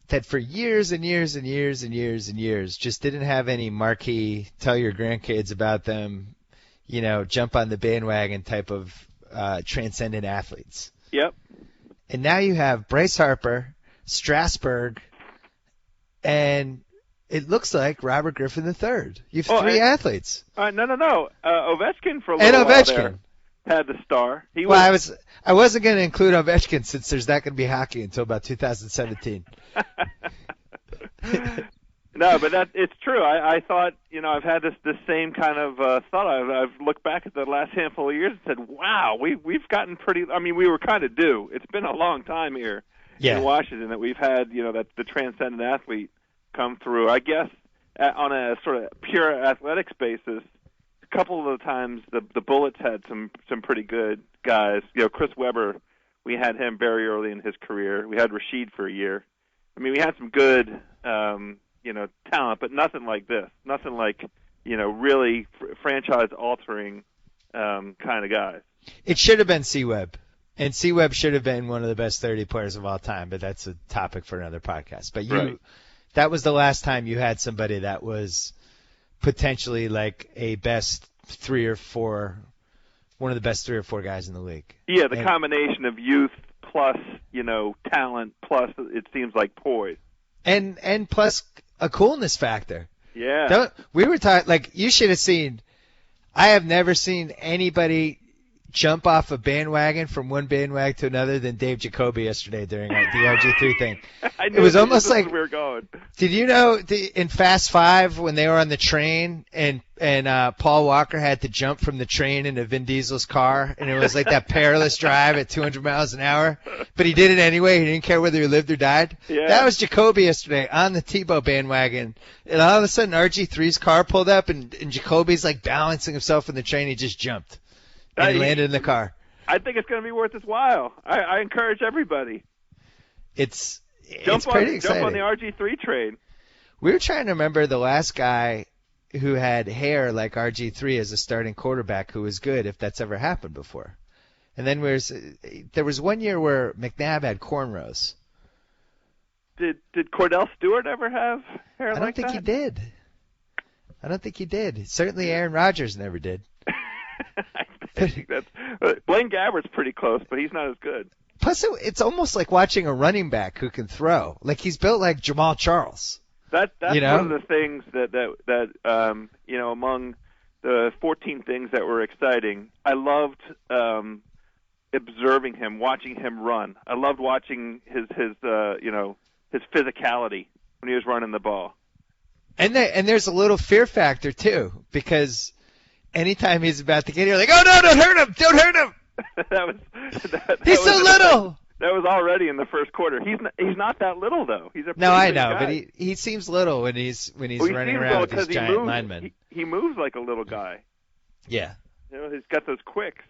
That for years and years and years and years and years just didn't have any marquee, tell your grandkids about them, jump on the bandwagon type of transcendent athletes. Yep. And now you have Bryce Harper, Strasburg, and it looks like Robert Griffin III. You have 3 athletes. No. Ovechkin for a little while there had the star. I wasn't going to include Ovechkin since there's not going to be hockey until about 2017. No, but it's true. I thought, I've had this same kind of thought. I've looked back at the last handful of years and said, wow, we've gotten pretty. I mean, we were kind of due. It's been a long time here in Washington that we've had, that the transcendent athlete come through. I guess on a sort of pure athletics basis, a couple of the times the Bullets had some pretty good guys. Chris Webber, we had him very early in his career. We had Rashid for a year. I mean, we had some good, talent, but nothing like this. Nothing like, really franchise-altering kind of guys. It should have been C-Webb. And C-Webb should have been one of the best 30 players of all time, but that's a topic for another podcast. But that was the last time you had somebody that was potentially like a best 3 or 4, one of the best 3 or 4 guys in the league. Yeah, combination of youth plus, talent plus, it seems like poise. And plus a coolness factor. Yeah. We were talking, you should have seen, I have never seen anybody jump off a bandwagon from one bandwagon to another than Dave Jacoby yesterday during the RG3 thing. It was almost like we were going. Did you know in Fast 5 when they were on the train and Paul Walker had to jump from the train into Vin Diesel's car and it was like that perilous drive at 200 miles an hour, but he did it anyway. He didn't care whether he lived or died. Yeah. That was Jacoby yesterday on the Tebow bandwagon, and all of a sudden RG3's car pulled up and Jacoby's like balancing himself in the train. He just jumped. And he landed in the car. I think it's going to be worth his while. I encourage everybody. It's pretty exciting. Jump on the RG3 train. We were trying to remember the last guy who had hair like RG3 as a starting quarterback who was good, if that's ever happened before. And then there was one year where McNabb had cornrows. Did Cordell Stewart ever have hair like that? I don't think he did. I don't think he did. Certainly Aaron Rodgers never did. I think that's Blaine Gabbert's pretty close, but he's not as good. Plus, it's almost like watching a running back who can throw. Like he's built like Jamal Charles. That's you know? one of the things that among the 14 things that were exciting, I loved observing him, watching him run. I loved watching his physicality when he was running the ball. And there's a little fear factor too, because anytime he's about to get here, like, oh no, don't hurt him, don't hurt him. He's so little. That was already in the first quarter. He's not that little though. He's a no, I know, guy. but he seems little when he's running around with his giant linemen. He moves like a little guy. Yeah. You know, he's got those quicks.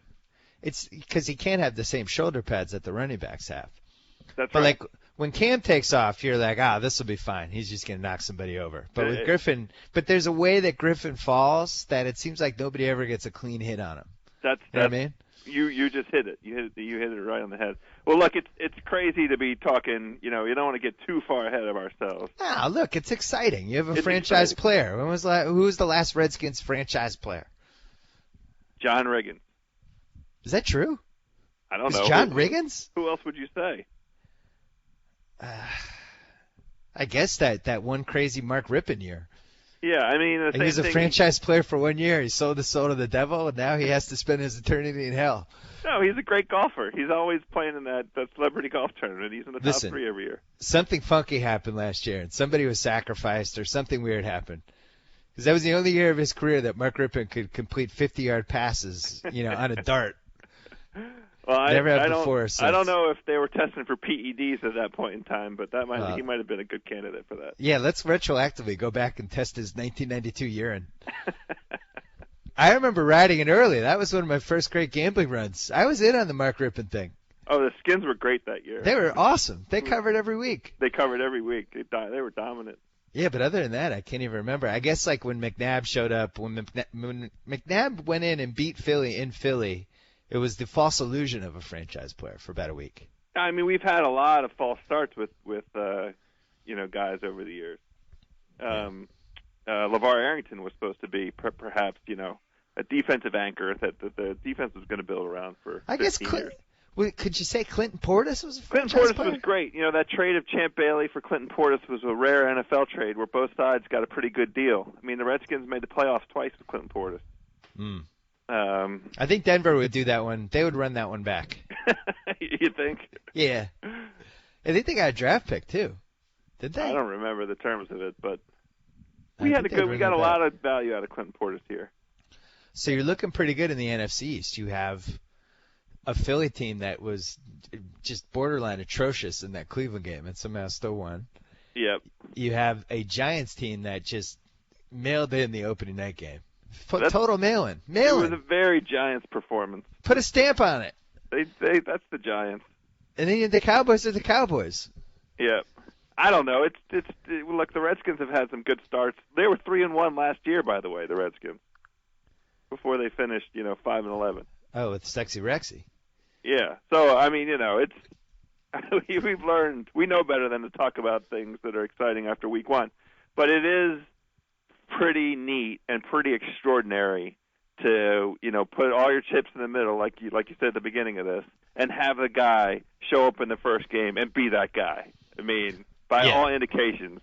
It's because he can't have the same shoulder pads that the running backs have. That's but right. like when Cam takes off, you're like, this will be fine. He's just gonna knock somebody over. But with Griffin, there's a way that Griffin falls that it seems like nobody ever gets a clean hit on him. That's what I mean? You just hit it. You hit it right on the head. Well, look, it's crazy to be talking. You don't want to get too far ahead of ourselves. Look, it's exciting. You have a franchise player. Who was the last Redskins franchise player? John Riggins. Is that true? I don't know. John Riggins? Who else would you say? I guess that one crazy Mark Rippon year. Yeah, I mean, he was a franchise player for 1 year. He sold his soul to the devil, and now he has to spend his eternity in hell. No, he's a great golfer. He's always playing in that celebrity golf tournament. He's in the top 3 every year. Something funky happened last year, and somebody was sacrificed or something weird happened. Because that was the only year of his career that Mark Rippon could complete 50-yard passes, on a dart. Well, I don't know if they were testing for PEDs at that point in time, but he might have been a good candidate for that. Yeah, let's retroactively go back and test his 1992 urine. I remember riding it early. That was one of my first great gambling runs. I was in on the Mark Rippon thing. Oh, the Skins were great that year. They were awesome. They covered every week. They were dominant. Yeah, but other than that, I can't even remember. I guess like when McNabb showed up, when McNabb went in and beat Philly in Philly, it was the false illusion of a franchise player for about a week. I mean, we've had a lot of false starts with guys over the years. LeVar Arrington was supposed to be perhaps, a defensive anchor that the defense was going to build around for 15 years. Could you say Clinton Portis was a franchise Clinton Portis player? was great. That trade of Champ Bailey for Clinton Portis was a rare NFL trade where both sides got a pretty good deal. I mean, the Redskins made the playoffs twice with Clinton Portis. I think Denver would do that one. They would run that one back. You think? Yeah. I think they got a draft pick too. Did they? I don't remember the terms of it, but we got a lot of value out of Clinton Portis here. So you're looking pretty good in the NFC East. You have a Philly team that was just borderline atrocious in that Cleveland game and somehow still won. Yep. You have a Giants team that just mailed in the opening night game. Total mail-in. It was a very Giants performance. Put a stamp on it. That's the Giants. And then the Cowboys are the Cowboys. Yeah. I don't know. Look, the Redskins have had some good starts. They were 3-1 last year, by the way, the Redskins. Before they finished, 5-11. Oh, with Sexy Rexy. Yeah. So, I mean, it's we've learned, we know better than to talk about things that are exciting after week 1. But it is pretty neat and pretty extraordinary to, put all your chips in the middle, like you said at the beginning of this, and have a guy show up in the first game and be that guy. I mean, by all indications,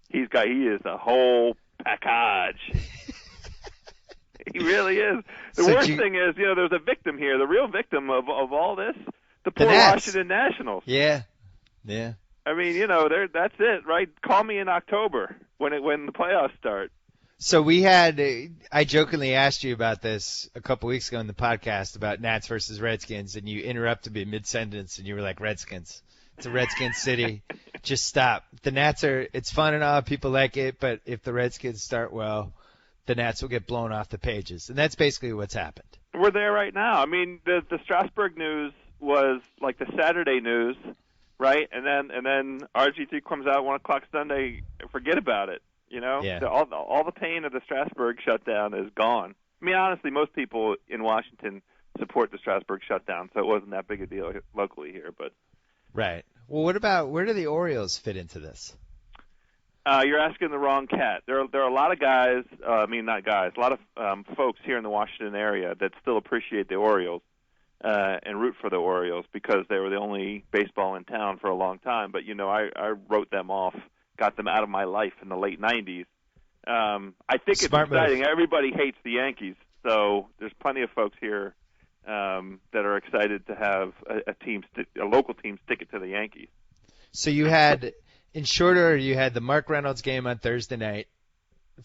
he is a whole package. He really is. The worst thing is, there's a victim here. The real victim of all this, the poor Washington Nationals. Yeah. I mean, that's it, right? Call me in October when the playoffs start. So I jokingly asked you about this a couple weeks ago in the podcast about Nats versus Redskins, and you interrupted me mid-sentence, and you were like, Redskins. It's a Redskins city. Just stop. The Nats it's fun and all, people like it, but if the Redskins start well, the Nats will get blown off the pages. And that's basically what's happened. We're there right now. I mean, the Strasburg news was like the Saturday news, right? And then RG3 comes out 1 o'clock Sunday, forget about it. Yeah. All the pain of the Strasburg shutdown is gone. I mean, honestly, most people in Washington support the Strasburg shutdown, so it wasn't that big a deal locally here. But right. Well, where do the Orioles fit into this? You're asking the wrong cat. There are a lot of guys, not guys, a lot of folks here in the Washington area that still appreciate the Orioles and root for the Orioles because they were the only baseball in town for a long time. But, I wrote them off, got them out of my life in the late 90s. I think Smart it's exciting. move. Everybody hates the Yankees, so there's plenty of folks here that are excited to have a local team stick it to the Yankees. So you had, in short order, you had the Mark Reynolds game on Thursday night,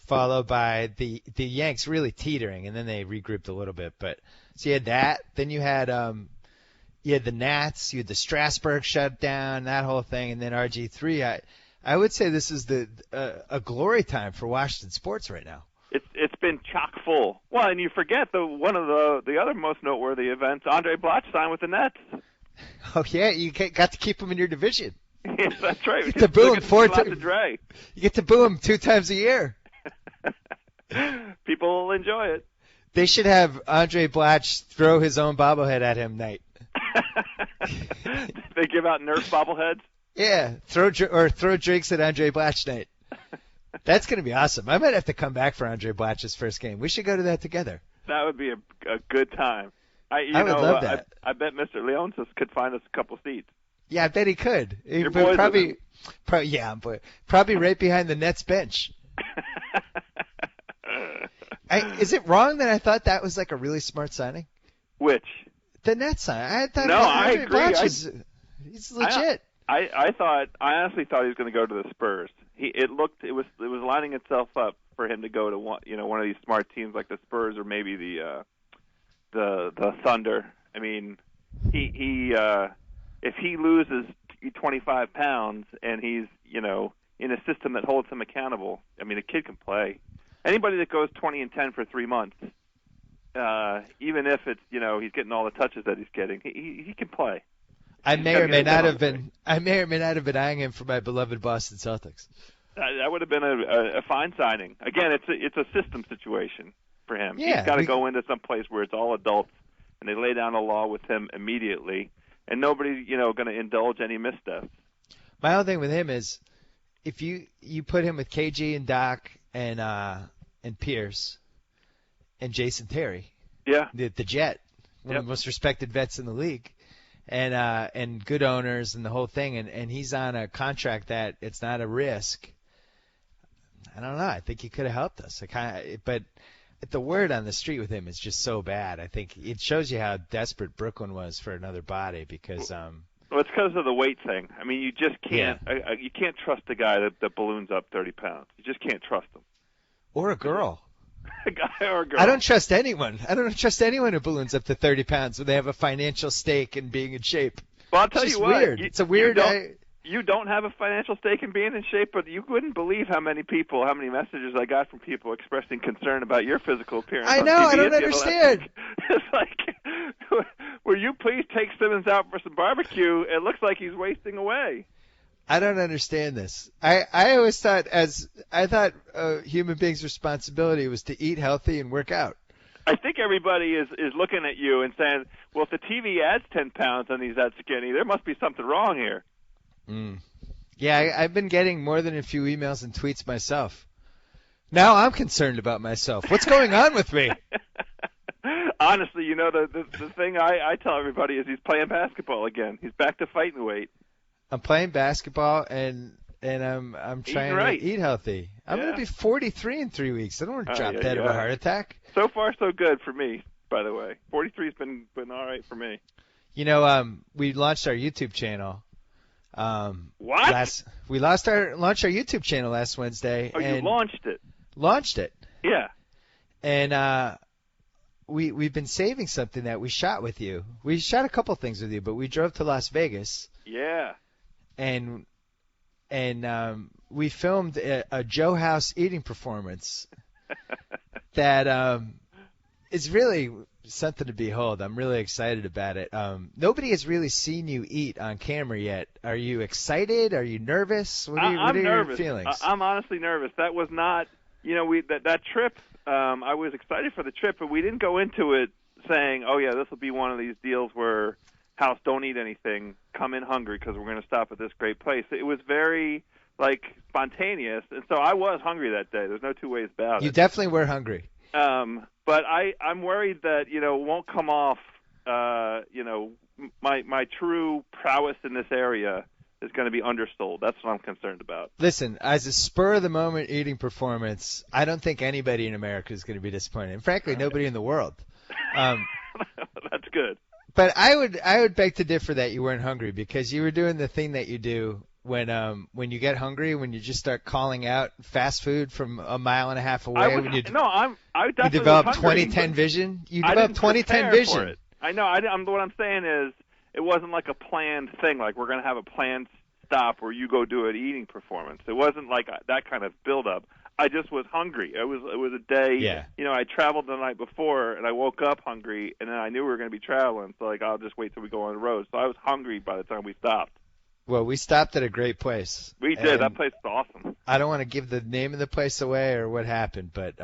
followed by the Yanks really teetering, and then they regrouped a little bit. But so you had that. Then you had the Nats, you had the Strasburg shutdown, that whole thing, and then RG3. I would say this is a glory time for Washington sports right now. It's been chock full. Well, and you forget one of the other most noteworthy events. Andre Blatch signed with the Nets. Oh yeah, you got to keep him in your division. Yes, that's right. You get to boo him You get to boo him 2 times a year. People will enjoy it. They should have Andre Blatch throw his own bobblehead at him night. They give out Nerf bobbleheads. Yeah, throw drinks at Andre Blatch night. That's going to be awesome. I might have to come back for Andre Blatch's first game. We should go to that together. That would be a good time. I would love that. I bet Mr. Leonsis could find us a couple seats. Yeah, I bet he could. Your boys probably right behind the Nets bench. Is it wrong that I thought that was like a really smart signing? Which? The Nets signing. I thought I Andre agree. Blatch he's legit. I honestly thought he was going to go to the Spurs. It was lining itself up for him to go to one of these smart teams like the Spurs or maybe the Thunder. I mean, he if he loses 25 pounds and he's in a system that holds him accountable, I mean, the kid can play. Anybody that goes 20-10 for 3 months, even if it's he's getting all the touches that he's getting, he can play. I may or may not have been eyeing him for my beloved Boston Celtics. That would have been a fine signing. Again, it's a system situation for him. Yeah, he's got to go into some place where it's all adults, and they lay down a law with him immediately, and nobody's going to indulge any missteps. My whole thing with him is, if you put him with KG and Doc and Pierce and Jason Terry, yeah, the Jet, one of the most respected vets in the league. And good owners and the whole thing, and he's on a contract that it's not a risk. I don't know. I think he could have helped us. But the word on the street with him is just so bad. I think it shows you how desperate Brooklyn was for another body because. Well, it's because of the weight thing. I mean, you just can't. Yeah. You can't trust a guy that balloons up 30 pounds. You just can't trust him. Or a girl. A guy or a girl. I don't trust anyone. I don't trust anyone who balloons up to 30 pounds when they have a financial stake in being in shape. Well, I'll tell you what. Weird. It's a weird. You don't have a financial stake in being in shape, but you wouldn't believe how many messages I got from people expressing concern about your physical appearance. I know. I don't understand. It's like, will you please take Simmons out for some barbecue? It looks like he's wasting away. I don't understand this. I always thought a human being's responsibility was to eat healthy and work out. I think everybody is looking at you and saying, well, if the TV adds 10 pounds and he's that skinny, there must be something wrong here. Yeah, I've been getting more than a few emails and tweets myself. Now I'm concerned about myself. What's going on with me? Honestly, the thing I tell everybody is he's playing basketball again. He's back to fighting weight. I'm playing basketball and I'm trying to eat healthy. I'm going to be 43 in 3 weeks. I don't want to drop dead of a heart attack. So far, so good for me, by the way. 43's been all right for me. We launched our YouTube channel. What? We launched our YouTube channel last Wednesday. Oh, you launched it? Launched it. Yeah. And we've been saving something that we shot with you. We shot a couple things with you, but we drove to Las Vegas. Yeah. And we filmed a Joe House eating performance that is really something to behold. I'm really excited about it. Nobody has really seen you eat on camera yet. Are you excited? Are you nervous? What are nervous. Your feelings? I'm honestly nervous. That was not, that trip. I was excited for the trip, but we didn't go into it saying, oh yeah, this will be one of these deals where House, don't eat anything, come in hungry because we're going to stop at this great place. It was very spontaneous, and so I was hungry that day. There's no two ways about it. You definitely were hungry. But I'm worried that it won't come off. My true prowess in this area is going to be undersold. That's what I'm concerned about. Listen, as a spur of the moment eating performance, I don't think anybody in America is going to be disappointed, and frankly, nobody in the world. That's good. But I would beg to differ that you weren't hungry, because you were doing the thing that you do when you get hungry, when you just start calling out fast food from a mile and a half away. I definitely develop was hungry, 2010 vision. You I develop didn't 2010 prepare vision. for it. I know. What I'm saying is, it wasn't like a planned thing. Like we're going to have a planned stop where you go do an eating performance. It wasn't like that kind of build-up. I just was hungry. It was a day. Yeah. I traveled the night before, and I woke up hungry, and then I knew we were going to be traveling. So I'll just wait till we go on the road. So I was hungry by the time we stopped. Well, we stopped at a great place. We did. That place is awesome. I don't want to give the name of the place away or what happened, but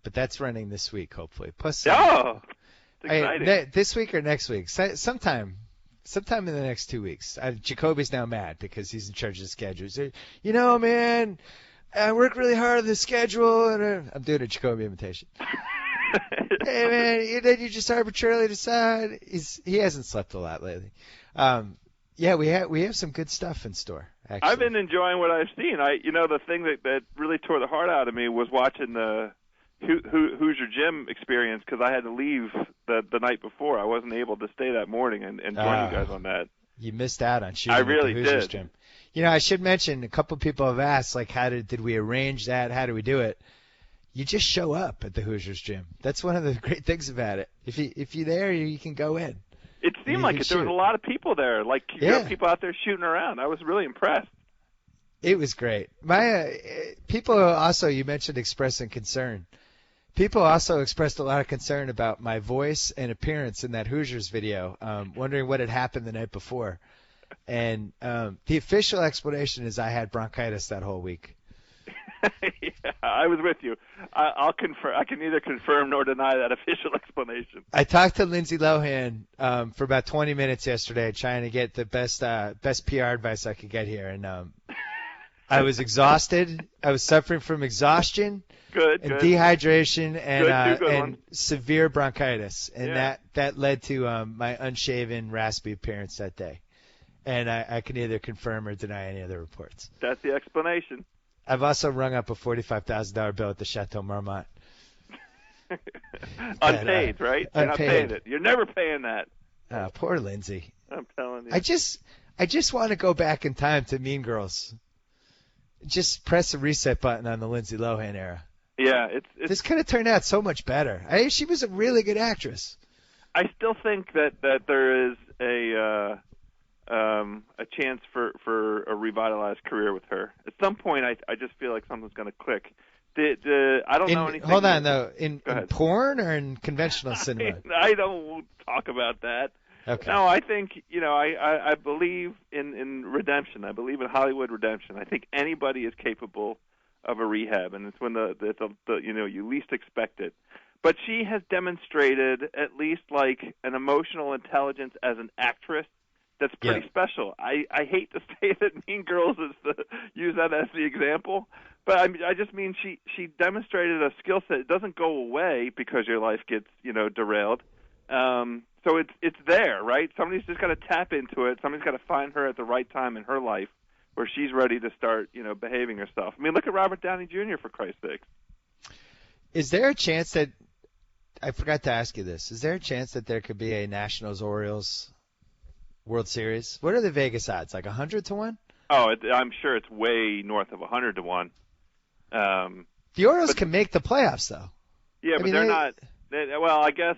that's running this week, hopefully. Plus, it's exciting. This week or next week, sometime in the next 2 weeks. Jacoby's now mad because he's in charge of the schedule. He's like, man, I work really hard on the schedule, and I'm doing a Jacoby imitation. Hey, man, you just arbitrarily decide. He hasn't slept a lot lately. Yeah, we have some good stuff in store, actually. I've been enjoying what I've seen. The thing that really tore the heart out of me was watching the Hoosier Gym experience, because I had to leave the night before. I wasn't able to stay that morning and join you guys on that. You missed out on shooting I really at the Hoosiers did. Gym. I should mention, a couple people have asked, how did we arrange that? How do we do it? You just show up at the Hoosiers Gym. That's one of the great things about it. If you're there, you can go in. It seemed like there was a lot of people there, people out there shooting around. I was really impressed. It was great. People also, you mentioned expressing concern. People also expressed a lot of concern about my voice and appearance in that Hoosiers video, wondering what had happened the night before. And the official explanation is I had bronchitis that whole week. Yeah, I was with you. I'll confirm. I can neither confirm nor deny that official explanation. I talked to Lindsay Lohan for about 20 minutes yesterday, trying to get the best PR advice I could get here, and I was exhausted. I was suffering from exhaustion, good, dehydration, and one. severe bronchitis, and Yeah. that led to my unshaven, raspy appearance that day. And I can neither confirm or deny any other reports. That's the explanation. I've also rung up a $45,000 bill at the Chateau Marmont. Unpaid, right? You're not paying it. You're never paying that. Poor Lindsay. I'm telling you. I just want to go back in time to Mean Girls. Just press the reset button on the Lindsay Lohan era. Yeah, This could have turned out so much better. She was a really good actress. I still think that there is a chance for a revitalized career with her. At some point, I just feel like something's going to click. I don't know anything. Hold on, though. In porn or in conventional cinema? I don't talk about that. Okay. No, I think I believe in redemption. I believe in Hollywood redemption. I think anybody is capable of a rehab, and it's when you least expect it. But she has demonstrated at least an emotional intelligence as an actress that's pretty special. I hate to say that Mean Girls is use that as the example, but I just mean she demonstrated a skill set. It doesn't go away because your life gets derailed. So it's there, right? Somebody's just got to tap into it. Somebody's got to find her at the right time in her life where she's ready to start behaving herself. I mean, look at Robert Downey Jr. for Christ's sake. Is there a chance that I forgot to ask you this? Is there a chance that there could be a Nationals-Orioles World Series? What are the Vegas odds? 100 to 1? Oh, I'm sure it's way north of 100 to 1. The Orioles can make the playoffs, though. Yeah, but they're not. Well, I guess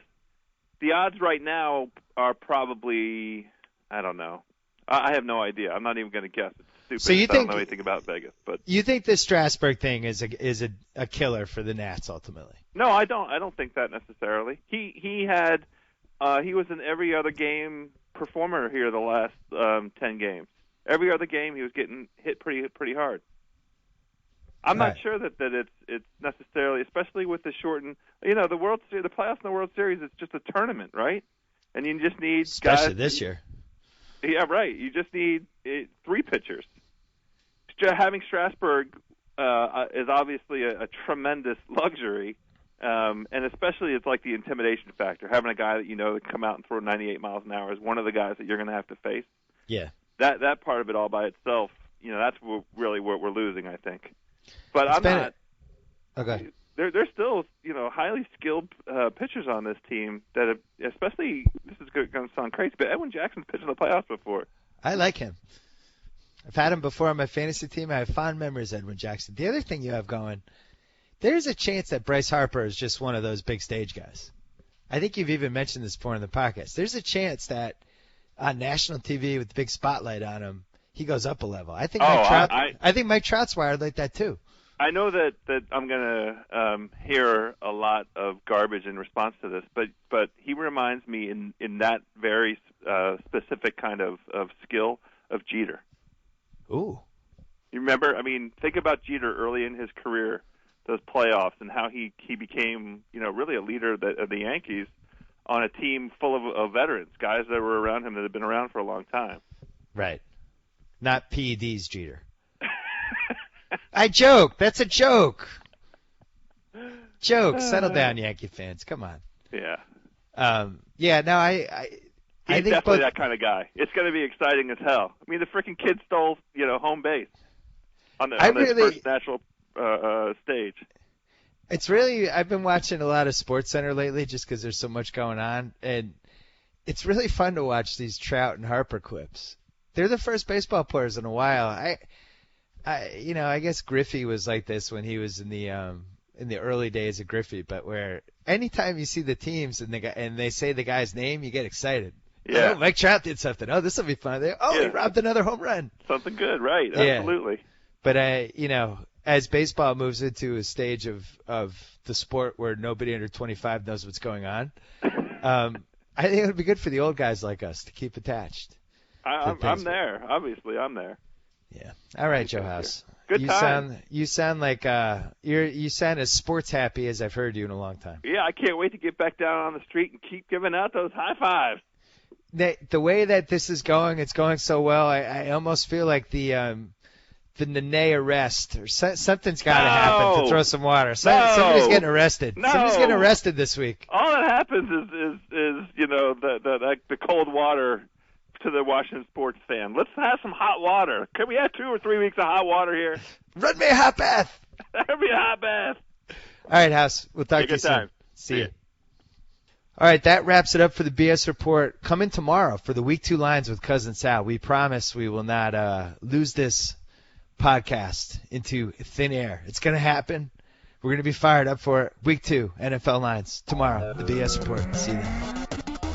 the odds right now are probably, I don't know. I have no idea. I'm not even going to guess. It's stupid. So you I don't know anything about Vegas, but you think the Strasburg thing is a killer for the Nats ultimately? No, I don't. I don't think that necessarily. He was an every other game performer here the last 10 games. Every other game he was getting hit pretty hard. I'm not sure that it's necessarily, especially with the shortened, the World Series, the playoffs in the World Series, it's just a tournament, right? And you just need especially guys, this year. Yeah, right. You just need 3 pitchers. having Strasburg is obviously a tremendous luxury, and especially it's like the intimidation factor. Having a guy that you know that can come out and throw 98 miles an hour is one of the guys that you're going to have to face. Yeah. That part of it all by itself, that's really what we're losing, I think. But I'm not. Okay. There's still, highly skilled pitchers on this team that have, especially, this is going to sound crazy, but Edwin Jackson's pitched in the playoffs before. I like him. I've had him before on my fantasy team. I have fond memories of Edwin Jackson. The other thing you have going, there's a chance that Bryce Harper is just one of those big stage guys. I think you've even mentioned this before in the podcast. There's a chance that on national TV with the big spotlight on him, he goes up a level. I think I think Mike Trout's wired like that too. I know that I'm going to hear a lot of garbage in response to this, but he reminds me in that very specific kind of skill of Jeter. Ooh. You remember? I mean, think about Jeter early in his career, those playoffs, and how he became, really a leader of the Yankees on a team full of veterans, guys that were around him that had been around for a long time. Right. Not PED's Jeter. I joke. That's a joke. Joke. Settle down, Yankee fans. Come on. Yeah. I He's think definitely that kind of guy. It's going to be exciting as hell. I mean, the freaking kid stole, home base on the first natural stage. It's really, I've been watching a lot of SportsCenter lately just because there's so much going on, and it's really fun to watch these Trout and Harper clips. They're the first baseball players in a while. I guess Griffey was like this when he was in the early days of Griffey, but where anytime you see the teams and they say the guy's name, you get excited. Yeah. Oh, Mike Trout did something. Oh, this will be fun. He robbed another home run. Something good, right? Yeah. Absolutely. But as baseball moves into a stage of the sport where nobody under 25 knows what's going on, I think it would be good for the old guys like us to keep attached. I'm there. Obviously, I'm there. Yeah. All right, Joe House. Good time. You sound like you sound as sports happy as I've heard you in a long time. Yeah, I can't wait to get back down on the street and keep giving out those high fives. The way that this is going, it's going so well. I almost feel like the Nene arrest or something's got to happen to throw some water. Somebody's getting arrested. No. Somebody's getting arrested this week. All that happens is the cold water to the Washington sports fan. Let's have some hot water. Can we have 2 or 3 weeks of hot water here? Run me a hot bath. Run me a hot bath. All right, House. We'll talk to you soon. Time. See you. All right, that wraps it up for the BS Report. Come in tomorrow for the Week 2 lines with Cousin Sal. We promise we will not lose this podcast into thin air. It's going to happen. We're going to be fired up for it. Week 2 NFL lines tomorrow. The BS Report. See you then.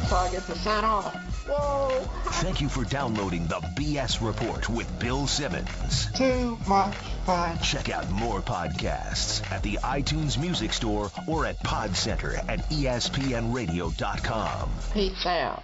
So I get to sign off. Whoa! Thank you for downloading the BS Report with Bill Simmons. Too much fun. Check out more podcasts at the iTunes Music Store or at Podcenter at ESPNradio.com. Peace out.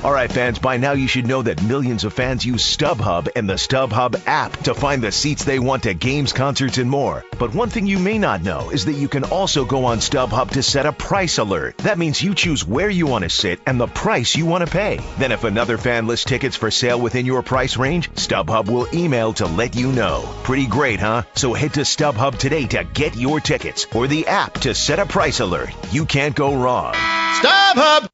All right, fans, by now you should know that millions of fans use StubHub and the StubHub app to find the seats they want to games, concerts, and more. But one thing you may not know is that you can also go on StubHub to set a price alert. That means you choose where you want to sit and the price you want to pay. Then if another fan lists tickets for sale within your price range, StubHub will email to let you know. Pretty great, huh? So head to StubHub today to get your tickets or the app to set a price alert. You can't go wrong. StubHub!